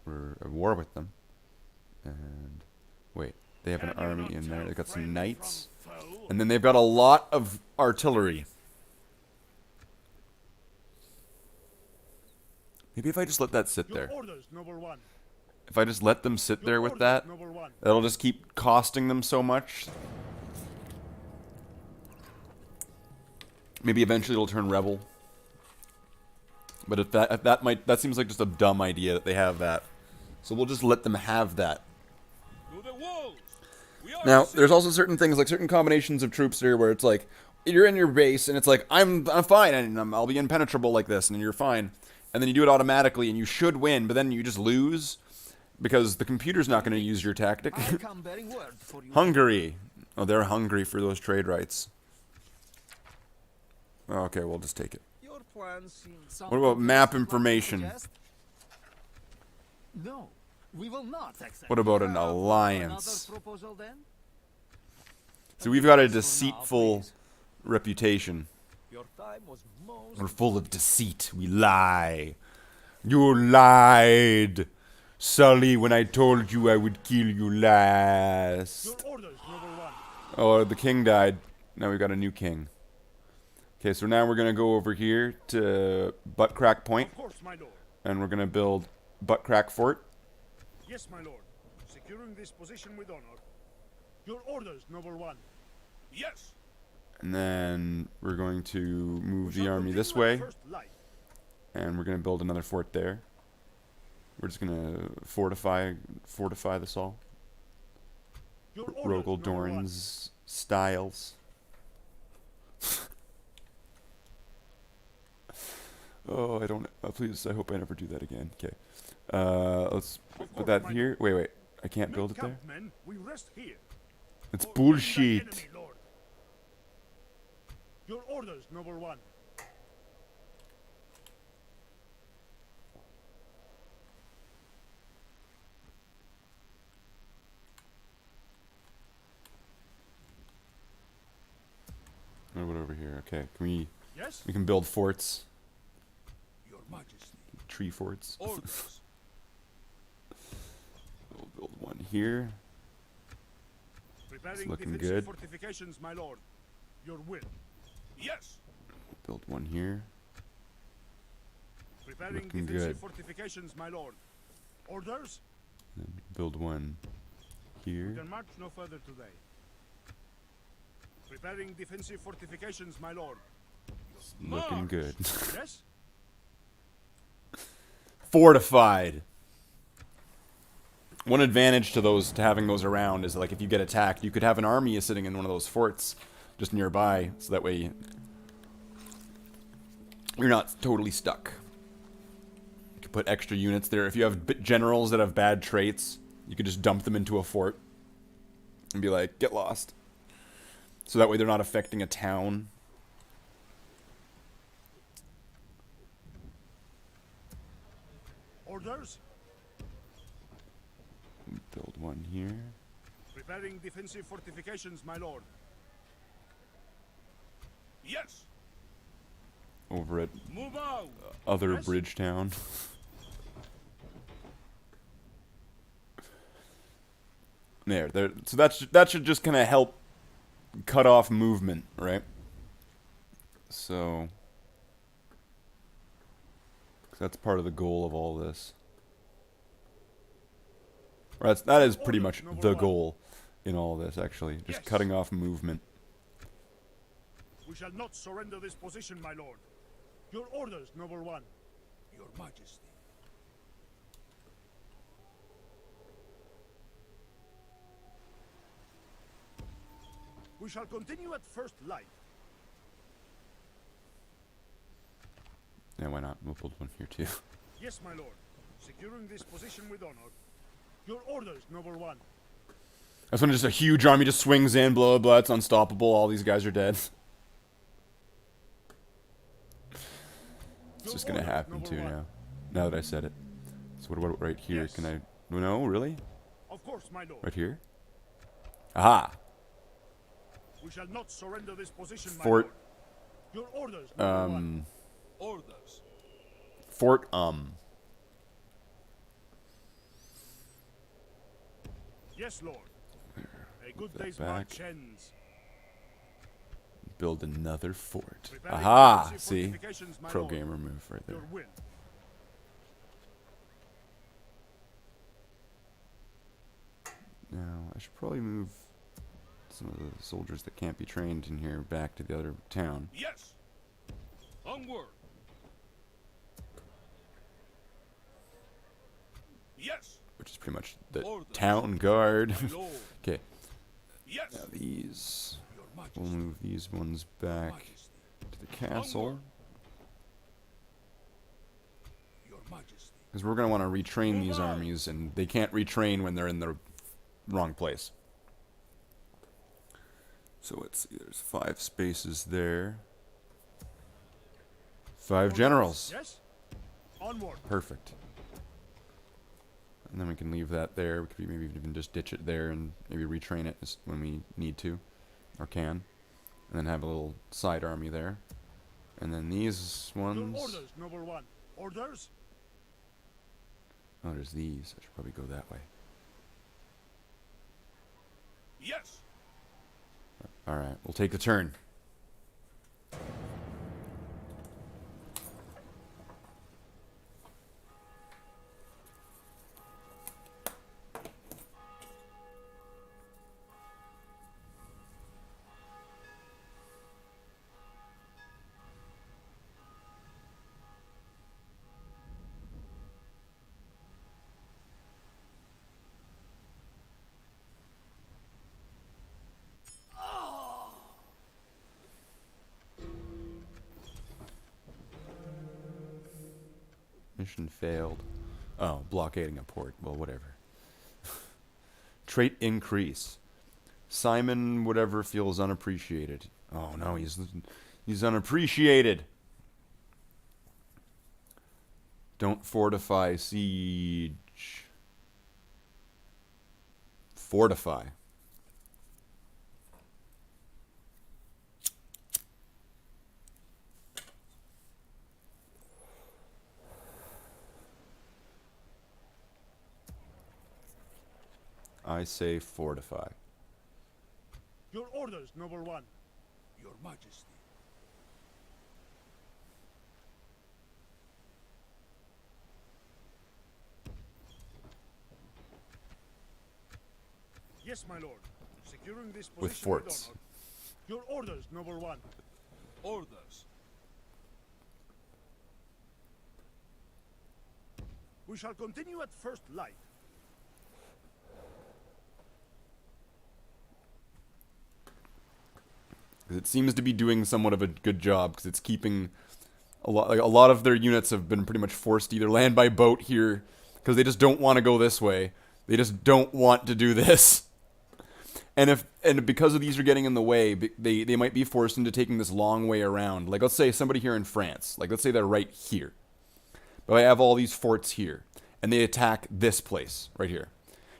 We're at war with them. And wait, they have an army in there. They've got some knights. And then they've got a lot of artillery. Maybe if I just let that sit Your there. orders, noble one. If I just let them sit there Your with orders, that, noble one. it'll just keep costing them so much. Maybe eventually it'll turn rebel. But if that seems like just a dumb idea that they have that. So we'll just let them have that. To the walls! We are Now, the there's city. also certain things, like certain combinations of troops here where it's like, you're in your base and it's like, I'm fine and I'll be impenetrable like this and you're fine. And then you do it automatically and you should win, but then you just lose because the computer's not going to use your tactic. I come bearing word for you. Hungary. Oh, they're hungry for those trade rights. Okay, we'll just take it. Your plans seem What about map information? No, we will not accept. What about an Another alliance? proposal then? So we've got a deceitful reputation. Your time was most We're full of deceit. We lie. You lied. Sully, when I told you I would kill you last. Your orders, noble one. Oh, the king died. Now we got a new king. Okay, so now we're gonna go over here to Butt Crack Point, Of course, my lord. and we're gonna build Butt Crack Fort. Yes, my lord. Securing this position with honor. Your orders, noble one. Yes. And then we're going to move the Shall army this continue way, at first light. and we're gonna build another fort there. We're just gonna fortify this all. Your orders, Rogel noble one. Dorn's styles. Oh, I don't. Please, I hope I never do that again. Okay. Let's Of put course, that my here. Wait. I can't build it Camp there. men, we rest here. It's Or bullshit. end thy enemy, lord. Your orders, noble one. What over here? Okay. Can we? Yes? We can build forts, Your Majesty. tree forts. Orders. We'll build one here. Preparing looking defensive good. fortifications, my lord. Your will. Yes. Build one here. Preparing Looking defensive good. fortifications, my lord. Orders? Then build one We here. can march no further today. Preparing defensive fortifications, my lord. Looking March. good. Yes? Fortified. One advantage to having those around is like if you get attacked, you could have an army sitting in one of those forts just nearby, so that way you're not totally stuck. You could put extra units there. If you have generals that have bad traits, you could just dump them into a fort and be like, get lost. So that way they're not affecting a town. Orders? Build one here. Preparing defensive fortifications, my lord. Yes. Over at Move out. other Yes. Bridgetown. There. So that should just kind of help cut off movement, right? So 'cause that's part of the goal of all this. Or that is pretty much the goal in all this, actually, just Yes. cutting off movement. We shall not surrender this position, my lord. Your orders, noble one. Your Majesty. We shall continue at first light. Yeah, why not? We'll build one here too. Yes, my lord. Securing this position with honor. Your orders, noble one. That's when just a huge army just swings in, blah, blah, blah, it's unstoppable, all these guys are dead. It's Your just gonna orders, happen noble too one. now that I said it. So what about right here? Yes. Can I... No, really? Of course, my lord. Right here? Aha! We shall not surrender this position, my Fort, lord. Your orders, noble one. Orders. Fort, Yes, lord. A good that day's back. march ends. build another fort. Preparing Aha! defensive See? fortifications, my Pro lord. gamer move right there. Your will. Now, I should probably move some of the soldiers that can't be trained in here back to the other town. Yes. Onward. Yes. Which is pretty much the Orders. town guard. My lord. Okay, Yes. now these... Your Majesty. We'll move these ones back Majesty. to the castle. Onward. Your Majesty. Because we're going to want to retrain Move these out. armies, and they can't retrain when they're in the wrong place. So let's see, there's 5 spaces there. 5 generals. Yes? Onward. Perfect. And then we can leave that there. We could maybe even just ditch it there and maybe retrain it when we need to, or can. And then have a little side army there. And then these Your ones... orders, noble one. Orders? Oh, there's these. I should probably go that way. Yes. Alright, we'll take the turn. Mission failed. Oh, blockading a port. Well, whatever. Trait increase. Simon, whatever, feels unappreciated. Oh no, he's unappreciated. Don't fortify siege. Fortify. I say fortify. Your orders, noble one. Your Majesty. Yes, my lord. Securing this position With forts. honor. Your orders, noble one. Orders. We shall continue at first light. It seems to be doing somewhat of a good job because it's keeping a lot of their units have been pretty much forced to either land by boat here because they just don't want to go this way. They just don't want to do this. And because of these are getting in the way, they might be forced into taking this long way around. Like, let's say somebody here in France. Like, let's say they're right here. But I have all these forts here. And they attack this place right here.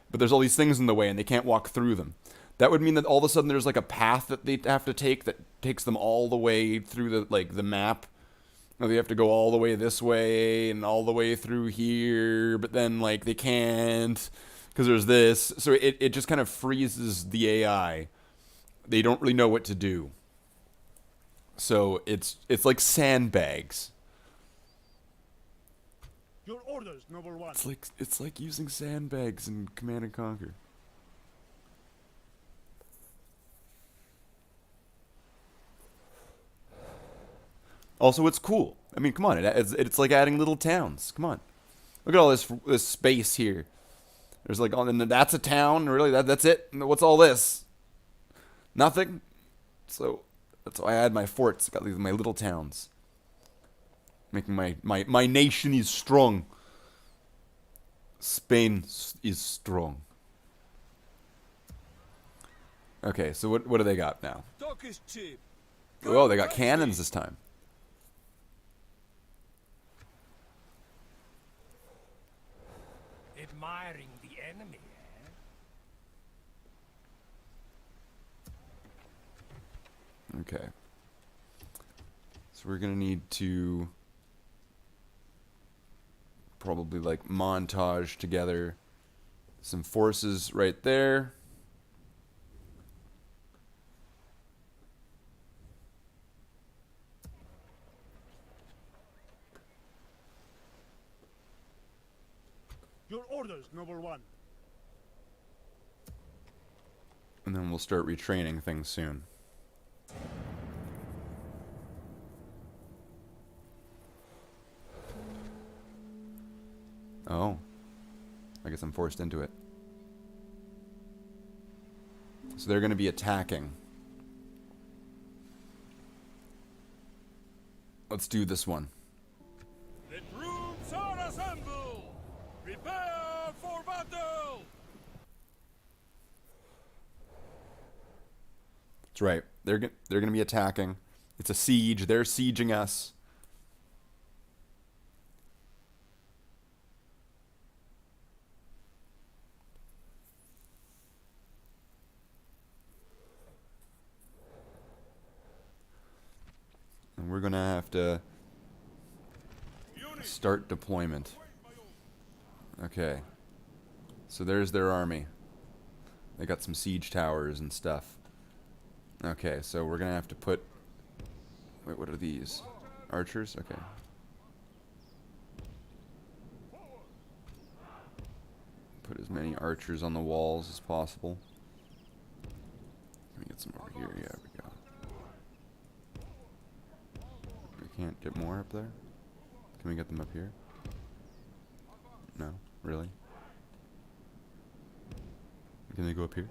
But there's all these things in the way and they can't walk through them. That would mean that all of a sudden there's like a path that they have to take that takes them all the way through the map. Or they have to go all the way this way and all the way through here. But then, like, they can't because there's this. So it just kind of freezes the AI. They don't really know what to do. So it's like sandbags. Your orders, noble one. It's like using sandbags in Command and Conquer. Also, it's cool. I mean, come on. It's like adding little towns. Come on. Look at all this space here. There's like, and that's a town. Really, that's it. What's all this? Nothing. So that's why I add my forts. Got my little towns. Making my nation is strong. Spain is strong. Okay, so what do they got now? Talk is cheap. Oh, they got cannons this time. Admiring the enemy, eh? Okay. So we're gonna need to probably like montage together some forces right there. Your orders, noble one. And then we'll start retraining things soon. Oh. I guess I'm forced into it. So they're going to be attacking. Let's do this one. The troops are assembled. Prepare for battle. That's right. They're going to be attacking. It's a siege. They're sieging us. And we're going to have to start deployment. Okay. So there's their army. They got some siege towers and stuff. Okay, so we're gonna have to put... Wait, what are these? Archers? Okay. Put as many archers on the walls as possible. Let me get some over here. Yeah, we go. We can't get more up there? Can we get them up here? No? Really? Can they go up here?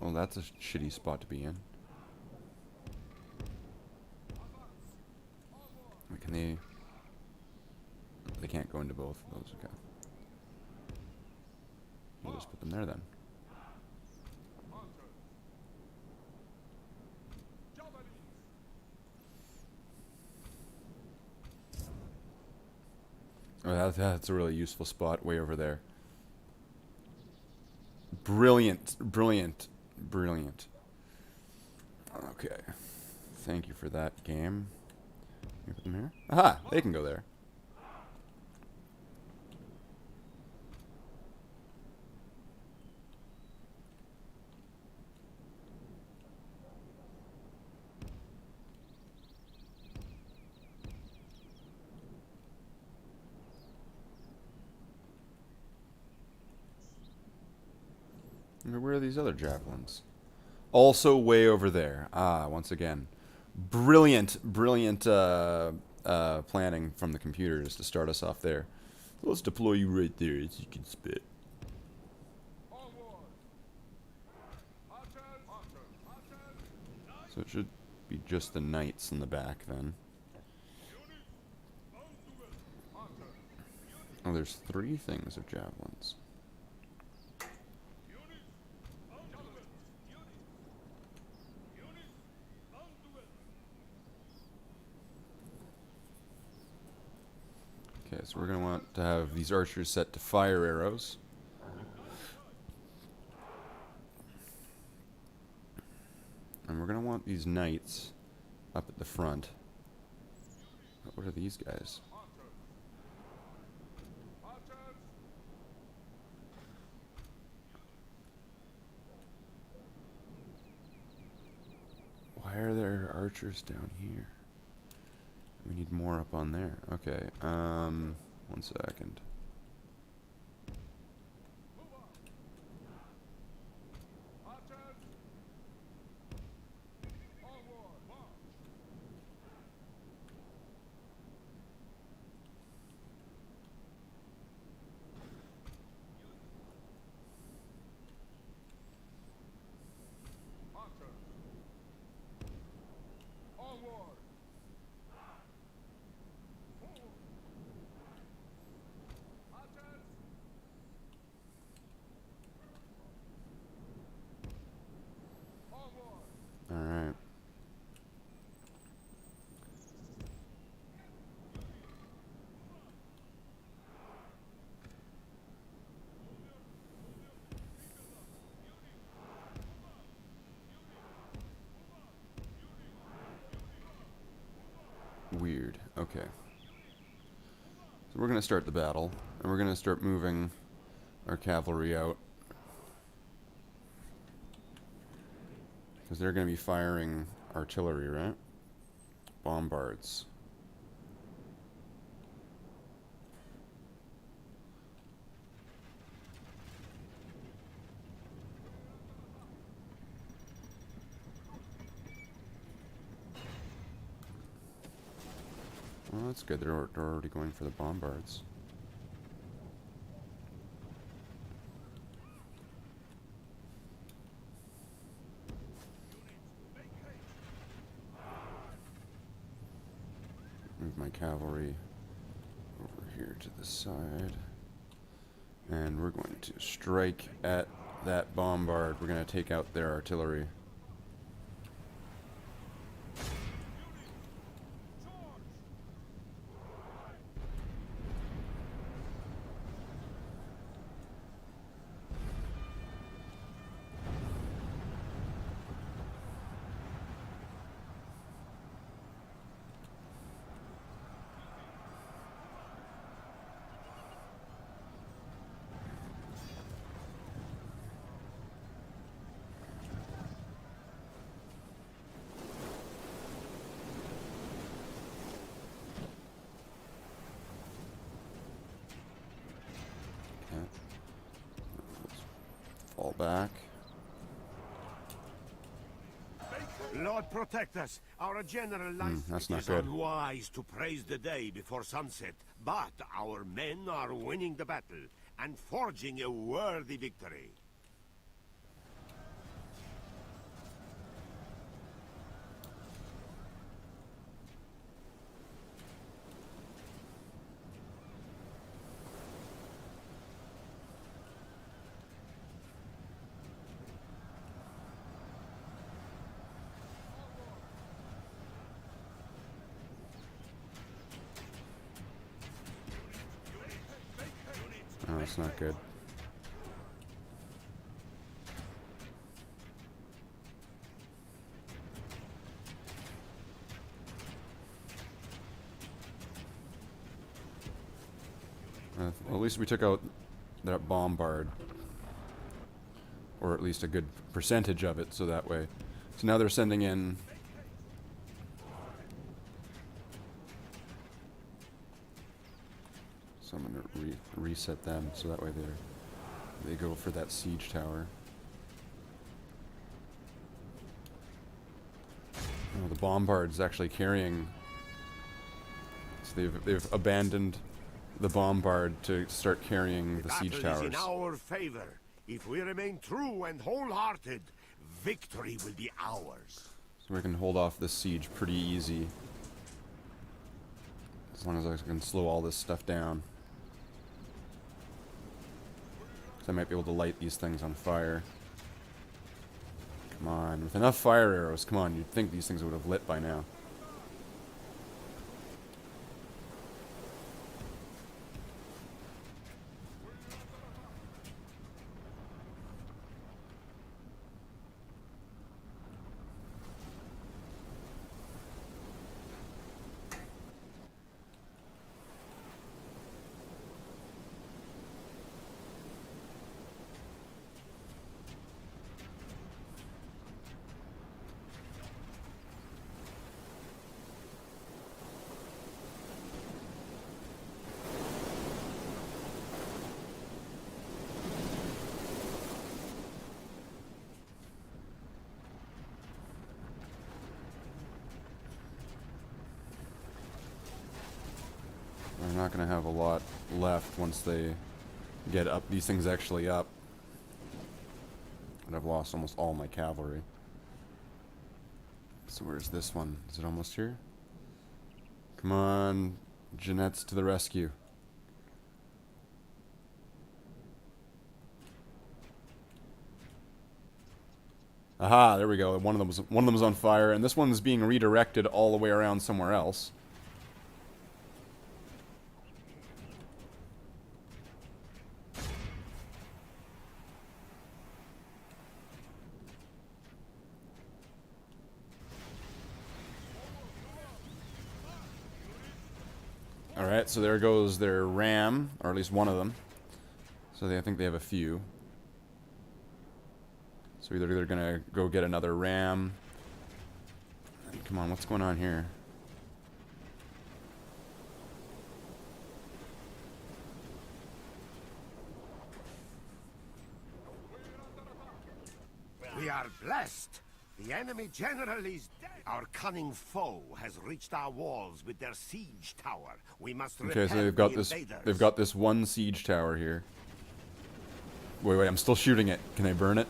Oh, that's a shitty spot to be in. Wait, can they... They can't go into both of those, okay. We'll just put them there then. Oh, that's a really useful spot way over there. Brilliant, brilliant, brilliant. Okay. Thank you for that, game. Can you put them here? Aha! They can go there. Where are these other javelins? Also way over there. Ah, once again. Brilliant, brilliant planning from the computers to start us off there. So let's deploy you right there as you can spit. So it should be just the knights in the back then. Oh, there's 3 things of javelins. Okay, so we're going to want to have these archers set to fire arrows. And we're going to want these knights up at the front. What are these guys? Why are there archers down here? We need more up on there. Okay, 1 second. Alright. Weird. Okay. So we're going to start the battle, and we're going to start moving our cavalry out. Because they're going to be firing artillery, right? Bombards. Well, that's good. They're already going for the bombards. Move my cavalry over here to the side. And we're going to strike at that bombard. We're going to take out their artillery. back. Lord protect us. Our general lies that's it not is good. unwise to praise the day before sunset, but our men are winning the battle and forging a worthy victory. Oh, that's not good. Well, at least we took out that bombard. Or at least a good percentage of it, so that way. So now they're sending in... So I'm going to reset them, so that way they go for that siege tower. Oh, the bombard's actually carrying... So they've abandoned the bombard to start carrying the siege Battle towers. is in our favor. If we remain true and wholehearted, victory will be ours. So we can hold off this siege pretty easy. As long as I can slow all this stuff down. So I might be able to light these things on fire. Come on, with enough fire arrows, come on, you'd think these things would have lit by now. They're not going to have a lot left once they get up. These things actually up. And I've lost almost all my cavalry. So where's this one? Is it almost here? Come on, Jeanette's to the rescue. Aha, there we go. One of them was on fire, and this one's being redirected all the way around somewhere else. Alright, so there goes their ram, or at least one of them. So I think they have a few. So either they're gonna go get another ram. Come on, what's going on here? We are blessed. The enemy general is dead. Our cunning foe has reached our walls with their siege tower. We must Okay, so repel the invaders. they've got this one siege tower here. Wait, I'm still shooting it. Can I burn it?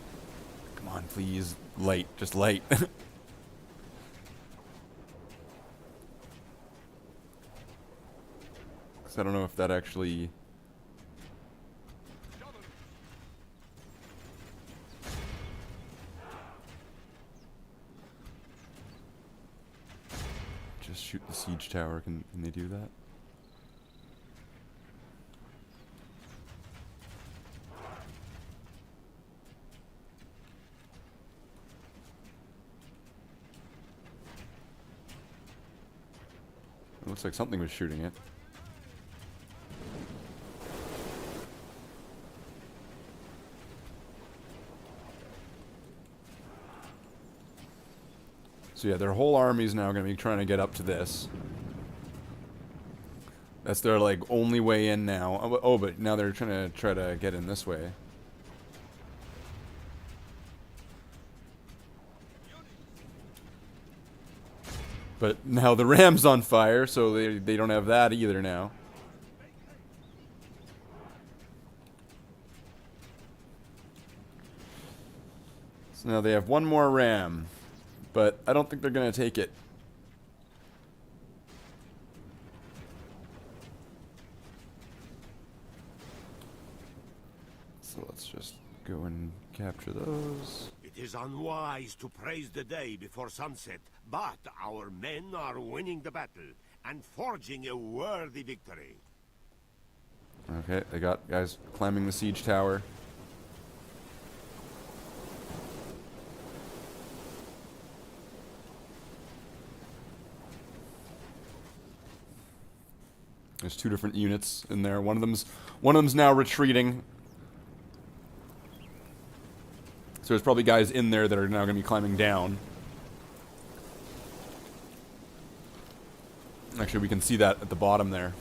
Come on, please. Light, just light. So I don't know if that actually... Just shoot the siege tower. Can they do that? It looks like something was shooting it. So yeah, their whole army's now going to be trying to get up to this. That's their, like, only way in now. Oh, but now they're try to get in this way. But now the ram's on fire, so they don't have that either now. So now they have one more ram, but I don't think they're gonna take it. So let's just go and capture those. It is unwise to praise the day before sunset, but our men are winning the battle and forging a worthy victory. Okay, they got guys climbing the siege tower. There's two different units in there. One of them's now retreating. So there's probably guys in there that are now going to be climbing down. Actually, we can see that at the bottom there.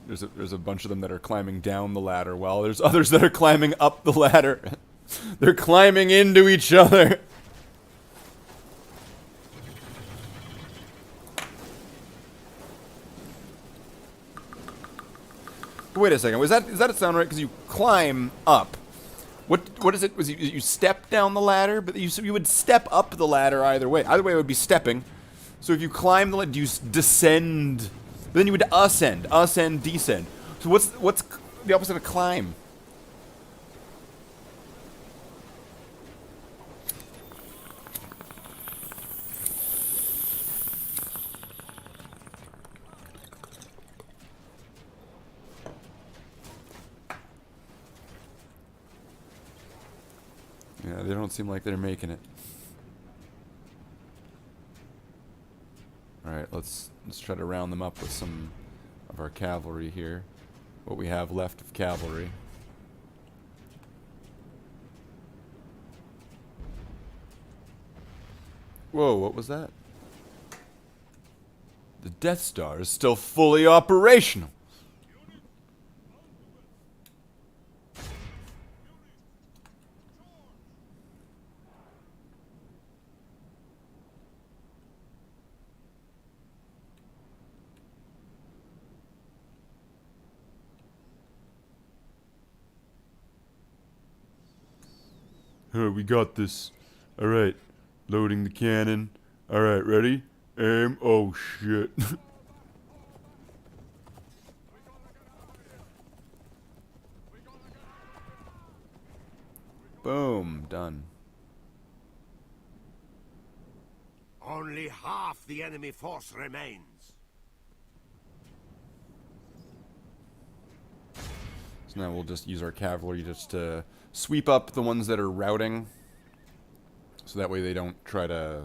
There's a bunch of them that are climbing down the ladder, while there's others that are climbing up the ladder. They're climbing into each other. Wait a second. Does that sound right? Because you climb up. What is it? Was you step down the ladder? But you would step up the ladder either way. Either way, it would be stepping. So if you climb the ladder, you descend. But then you would ascend, descend. So what's the opposite of climb? Yeah, they don't seem like they're making it. Alright, let's try to round them up with some of our cavalry here. What we have left of cavalry. Whoa, what was that? The Death Star is still fully operational. We got this. Alright. Loading the cannon. Alright, ready? Aim. Oh, shit. Boom. Done. Only half the enemy force remains. So now we'll just use our cavalry just to sweep up the ones that are routing. So that way they don't try to...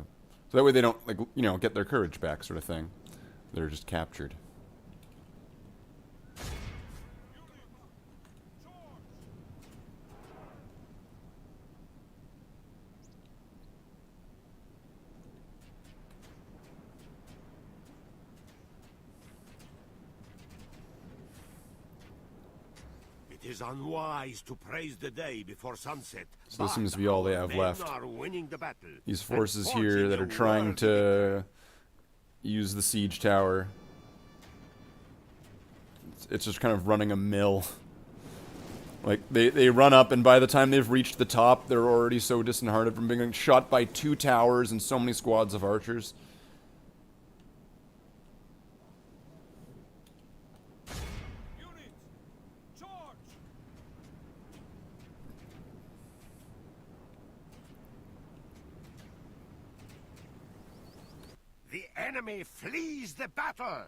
So that way they don't, like, you know, get their courage back sort of thing. They're just captured. It is unwise to praise the day before sunset. So this seems to be all they have left. These forces here that are trying to use the siege tower. It's just kind of running a mill. Like, they run up, and by the time they've reached the top, they're already so disheartened from being shot by 2 towers and so many squads of archers. The enemy flees the battle.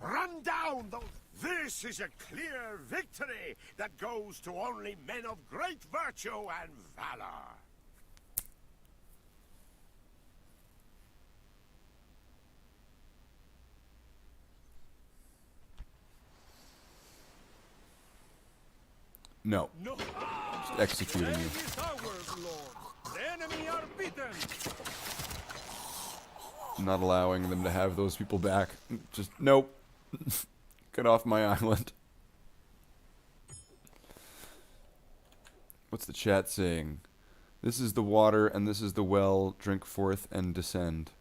Run down those... This is a clear victory that goes to only men of great virtue and valor. No. No. Just executing you. Is ours, Lord. The enemy are beaten. Not allowing them to have those people back. Just, nope. Get off my island. What's the chat saying? This is the water, and this is the well. Drink forth and descend.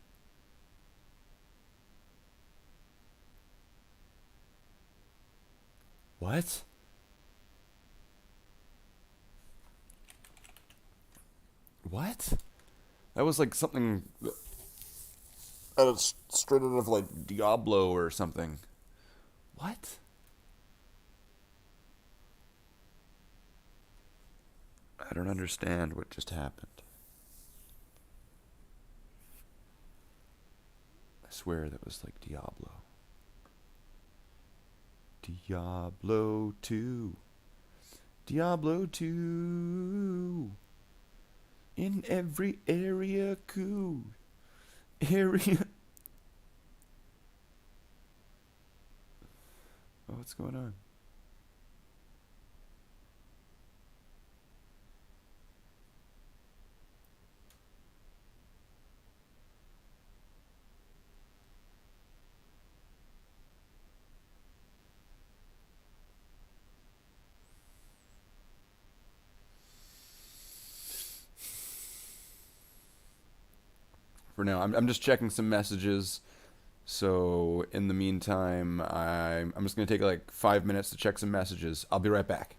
What? What? That was like something straight out of like Diablo or something. What? I don't understand what just happened. I swear that was like Diablo. Diablo 2. Diablo 2. In every area coup. Area. Oh, what's going on? For now, I'm just checking some messages. So in the meantime, I'm just gonna take like 5 minutes to check some messages. I'll be right back.